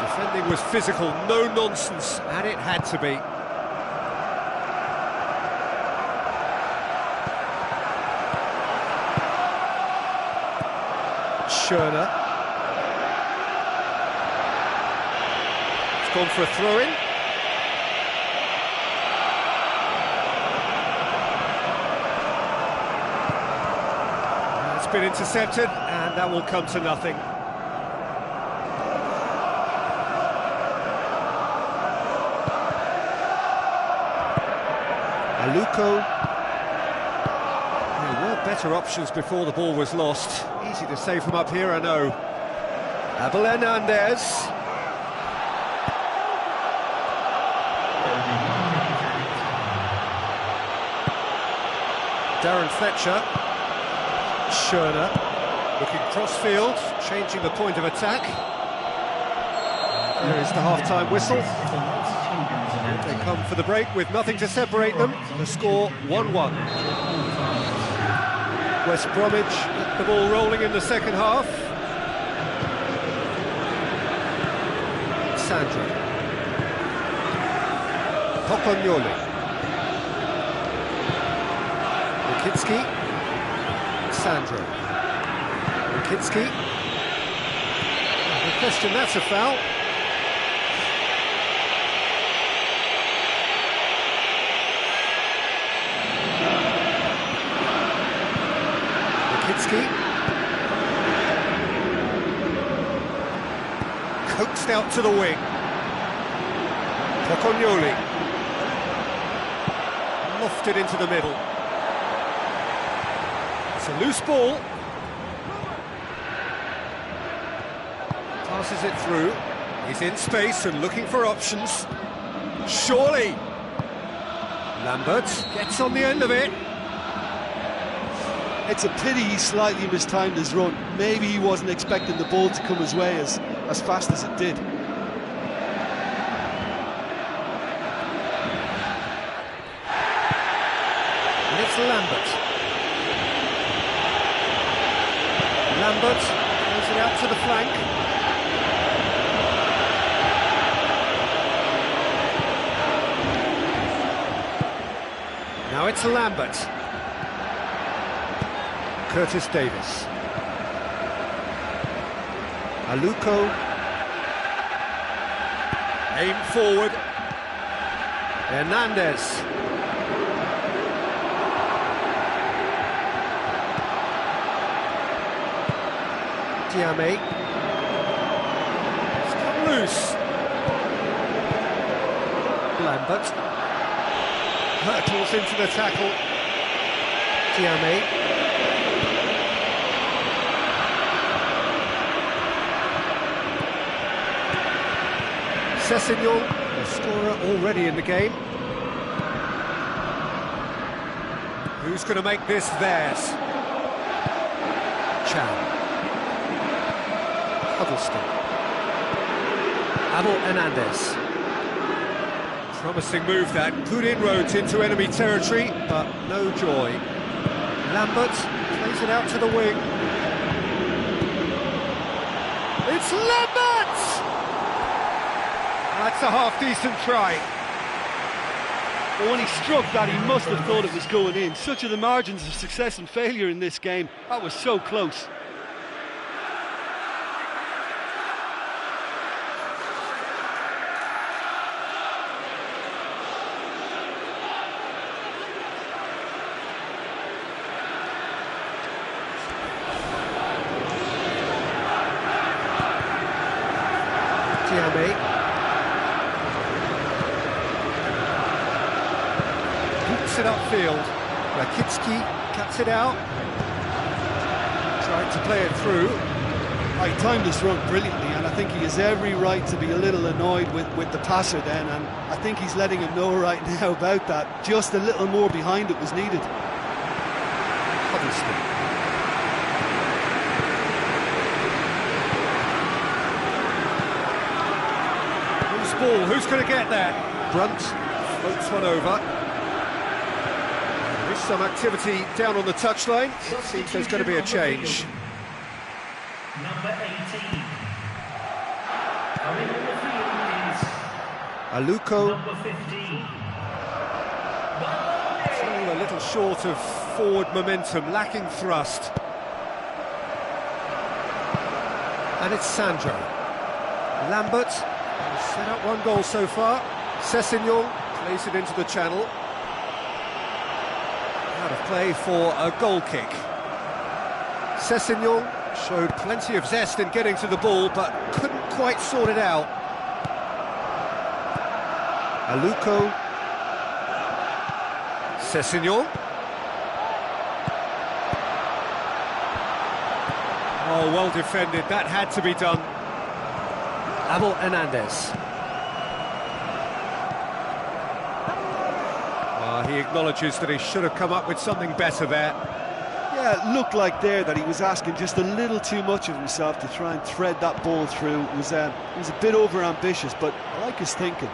Defending was physical, no nonsense, and it had to be. Schöne. It's gone for a throw-in. It's been intercepted, and that will come to nothing. Aluko. There were better options before the ball was lost. Easy to save from up here, I know. Abel Hernandez. Darren Fletcher. Schöne. Looking cross-field, changing the point of attack. There is the half-time whistle. They come for the break with nothing to separate them. The score 1-1. West Bromwich get the ball rolling in the second half. Sandro. Pocognoli. Rokicki. Sandro. Rokicki. No question, that's a foul. Rokicki. Coaxed out to the wing. Pocognoli. Lofted into the middle. It's a loose ball. Passes it through. He's in space and looking for options. Surely. Lambert gets on the end of it. It's a pity he slightly mistimed his run. Maybe he wasn't expecting the ball to come his way as fast as it did. And it's Lambert. Lambert throws it out to the flank. Now it's Lambert. Curtis Davis. Aluko. Aim forward. Hernandez. Diame. It's come loose. Lambert. Hurtles into the tackle. Diame. Sessegnon, the scorer already in the game. Who's going to make this theirs? Chan. Huddleston. Abel Hernandez. Promising move that. Good inroads into enemy territory, but no joy. Lambert plays it out to the wing. It's Lambert! That's a half-decent try. But when he struck that, he must have thought it was going in. Such are the margins of success and failure in this game. That was so close. Diame. Boots it upfield. Rokicki cuts it out. Trying to play it through. He timed his run brilliantly, and I think he has every right to be a little annoyed with the passer then, and I think he's letting him know right now about that. Just a little more behind it was needed. Huddleston. Ball, who's going to get that? Brunt floats one over. There's some activity down on the touchline. It seems there's going to be a change. Number 18. Coming on the field is Aluko. number 15. Still a little short of forward momentum, lacking thrust. And it's Sandro. Lambert. Set up one goal so far. Sessegnon plays it into the channel. Out of play for a goal kick. Sessegnon showed plenty of zest in getting to the ball, but couldn't quite sort it out. Aluko. Sessegnon. Oh, well defended. That had to be done. Abel Hernandez. He acknowledges that he should have come up with something better there. Yeah, it looked like there that he was asking just a little too much of himself to try and thread that ball through. It was a bit over-ambitious, but I like his thinking.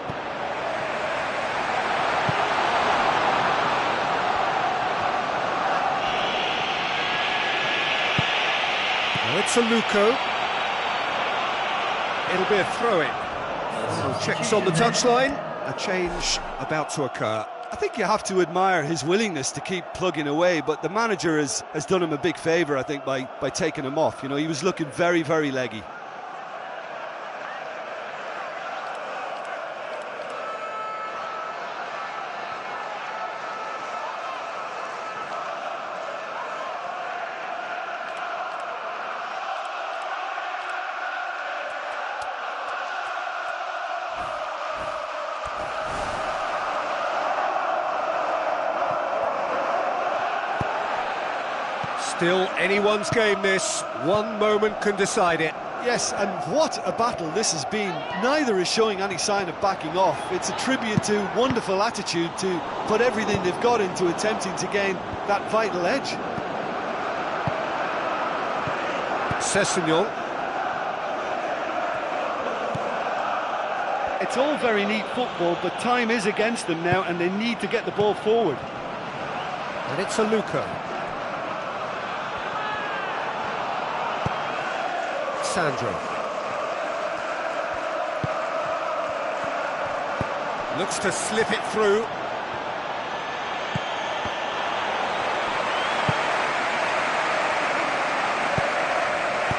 Now it's Aluko. It'll be a throw-in. Checks on the touchline. A change about to occur. I think you have to admire his willingness to keep plugging away, but the manager has done him a big favour, I think, by taking him off. You know, he was looking very, very leggy. Still anyone's game this. One moment can decide it. Yes, and what a battle this has been. Neither is showing any sign of backing off. It's a tribute to wonderful attitude to put everything they've got into attempting to gain that vital edge. Sessegnon. It's all very neat football, but time is against them now, and they need to get the ball forward. And it's Aluko. Sandro. Looks to slip it through.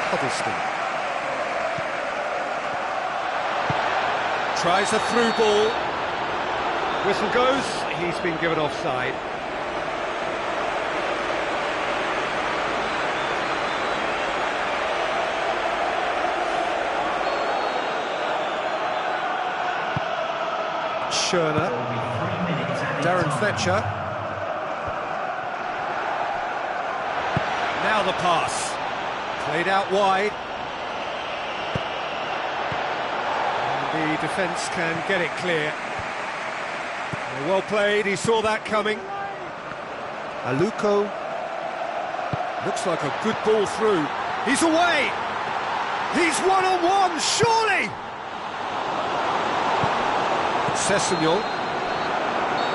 Huddleston. Tries a through ball. Whistle goes, he's been given offside. Schürrle, Darren Fletcher. Now the pass, played out wide. And the defence can get it clear. Well played, he saw that coming. Aluko, looks like a good ball through. He's away! He's one-on-one, surely! Sessegnon.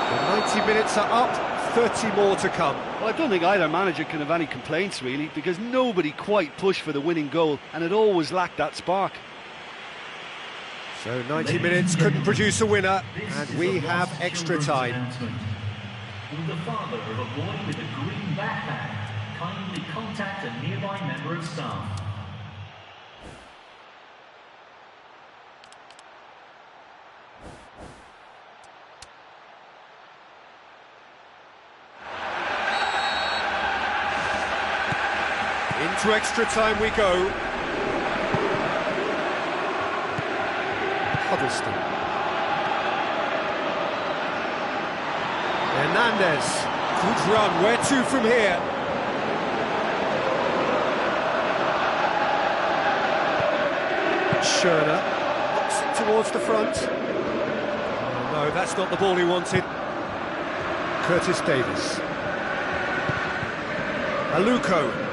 The 90 minutes are up, 30 more to come. Well, I don't think either manager can have any complaints, really, because nobody quite pushed for the winning goal, and it always lacked that spark. So 90 minutes couldn't produce a winner, and we have extra time. Will the father of a boy with a green backpack kindly contact a nearby member of staff? Into extra time we go. Huddleston. Hernandez. Good run. Where to from here? Schürrle. Looks it towards the front. Oh, no, that's not the ball he wanted. Curtis Davis. Aluko.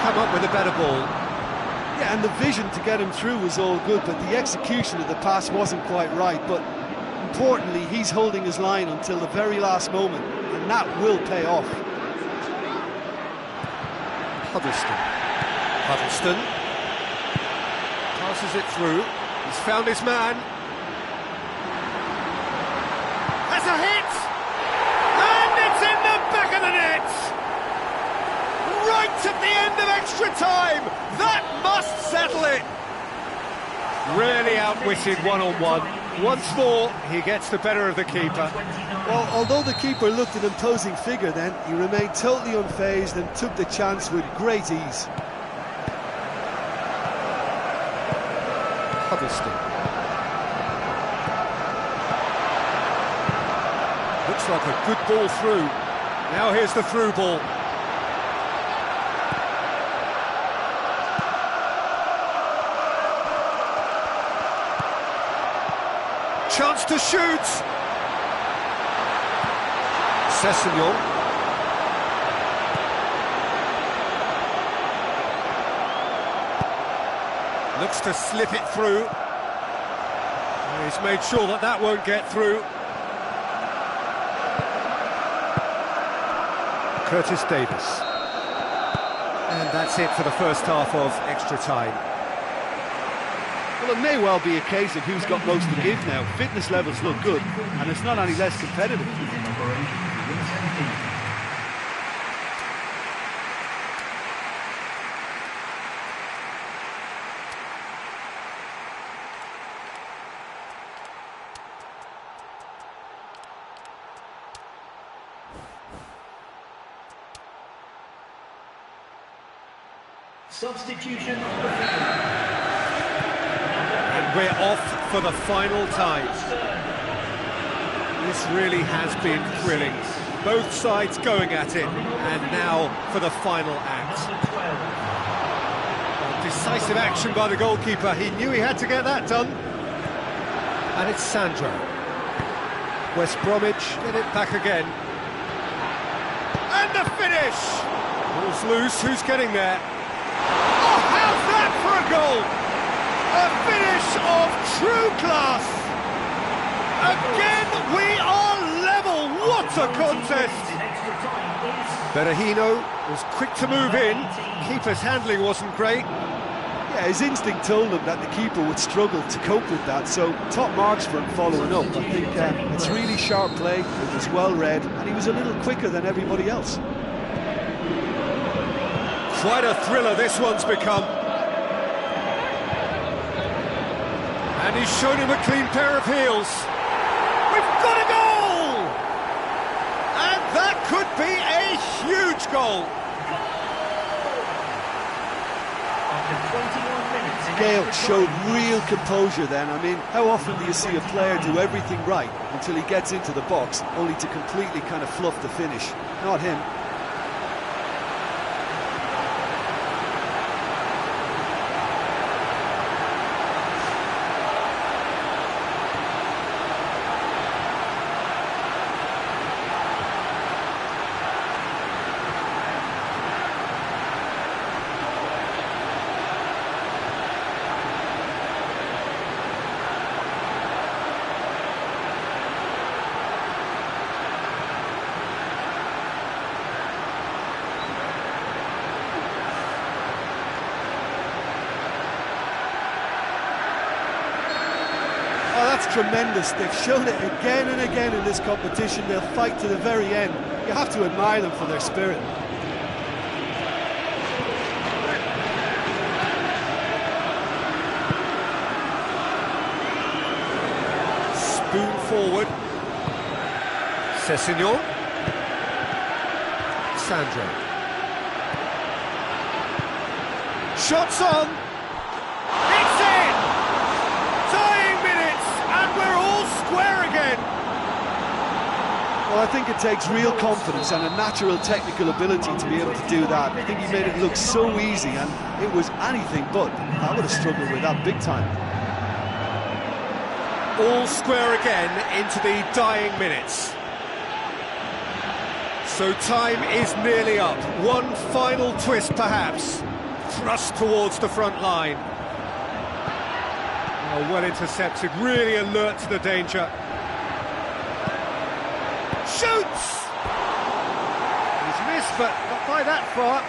Come up with a better ball. Yeah, and the vision to get him through was all good, but the execution of the pass wasn't quite right. But importantly, he's holding his line until the very last moment, and that will pay off. Huddleston. Huddleston. Passes it through. He's found his man. Has a hit! And it's in the back of the net! Right at the end of extra time! That must settle it! Really outwitted one-on-one. Once more, he gets the better of the keeper. Well, although the keeper looked an imposing figure then, he remained totally unfazed and took the chance with great ease. Huddleston. Looks like a good ball through. Now here's the through ball. Chance to shoot! Sessegnon. Looks to slip it through. He's made sure that that won't get through. Curtis Davis. And that's it for the first half of extra time. Well, it may well be a case of who's got most to give now. Fitness levels look good, and it's not any less competitive. Substitution on the field. And we're off for the final time. This really has been thrilling. Both sides going at it, and now for the final act. Decisive action by the goalkeeper. He knew he had to get that done. And it's Sandro. West Bromwich get it back again. And the finish! Ball's loose, who's getting there? Oh, how's that for a goal? A finish of true class! Again, we are level! What a contest! Berahino was quick to move in. Keeper's handling wasn't great. Yeah, his instinct told him that the keeper would struggle to cope with that, so top marks for him following up. I think it's really sharp play, it was well read, and he was a little quicker than everybody else. Quite a thriller this one's become. And he's shown him a clean pair of heels. We've got a goal! And that could be a huge goal. Gale showed real composure then. I mean, how often do you see a player do everything right until he gets into the box, only to completely kind of fluff the finish? Not him. Oh, that's tremendous. They've shown it again and again in this competition. They'll fight to the very end. You have to admire them for their spirit. Spoon forward. Sessegnon. Sandro. Shots on. It's in! Dying minutes, and we're all square again. Well, I think it takes real confidence and a natural technical ability to be able to do that. I think he made it look so easy, and it was anything but. I would have struggled with that big time. All square again into the dying minutes. So time is nearly up. One final twist, perhaps. Thrust towards the front line. Oh, well intercepted, really alert to the danger. Shoots! He's missed, but not by that far.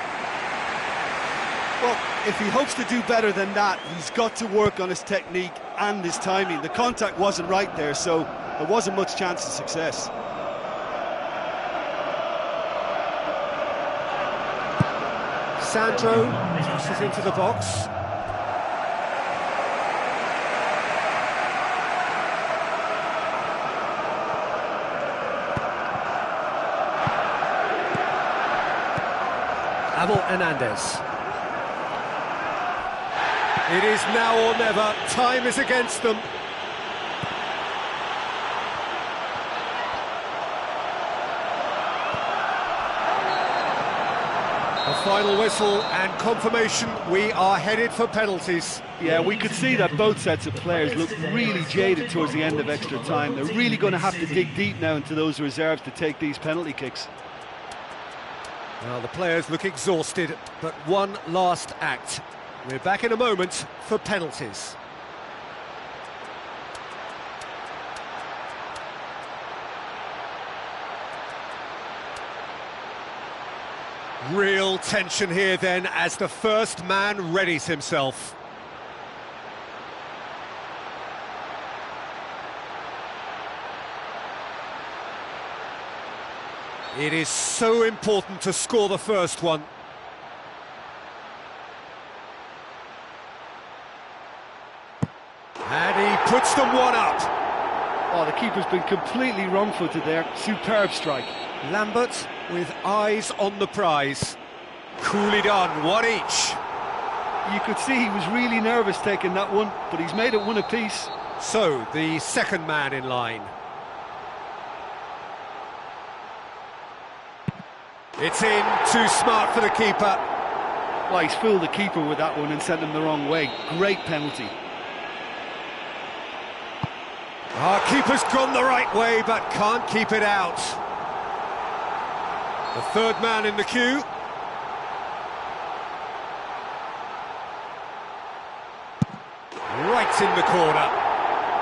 Well, if he hopes to do better than that, he's got to work on his technique and his timing. The contact wasn't right there, so there wasn't much chance of success. Sandro crosses into the box. Abel Hernandez. It is now or never. Time is against them. A final whistle and confirmation we are headed for penalties. Yeah, we could see that both sets of players look really jaded towards the end of extra time. They're really going to have to dig deep now into those reserves to take these penalty kicks. Well, the players look exhausted, but one last act. We're back in a moment for penalties. Real tension here then as the first man readies himself. It is so important to score the first one. And he puts them one up. Oh, the keeper's been completely wrong-footed there. Superb strike. Lambert with eyes on the prize. Coolly done, one each. You could see he was really nervous taking that one, but he's made it one apiece. So, the second man in line. It's in, too smart for the keeper. Well, he's fooled the keeper with that one and sent him the wrong way. Great penalty. Our keeper's gone the right way, but can't keep it out. The third man in the queue. Right in the corner.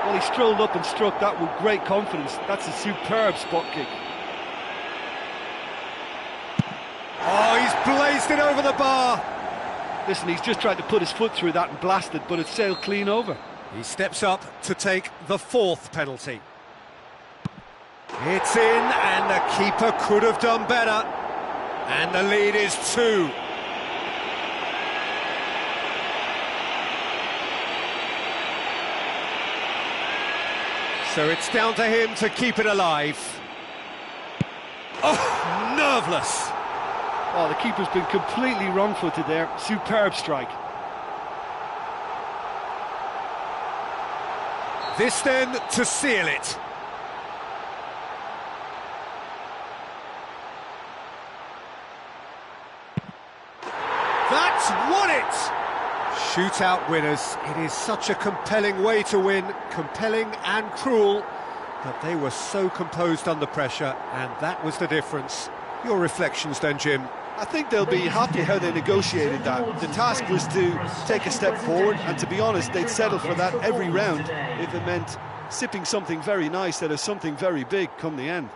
Well, he strolled up and struck that with great confidence. That's a superb spot kick. Oh, he's blazed it over the bar. Listen, he's just tried to put his foot through that and blast it, but it sailed clean over. He steps up to take the fourth penalty. It's in, and the keeper could have done better. And the lead is 2. So it's down to him to keep it alive. Oh, nerveless. Oh, the keeper's been completely wrong-footed there. Superb strike. This then to seal it. That's won it! Shootout winners. It is such a compelling way to win, compelling and cruel, but they were so composed under pressure, and that was the difference. Your reflections then, Jim? I think they'll be happy how they negotiated that. The task was to take a step forward, and to be honest, they'd settle for that every round if it meant sipping something very nice out of something very big come the end.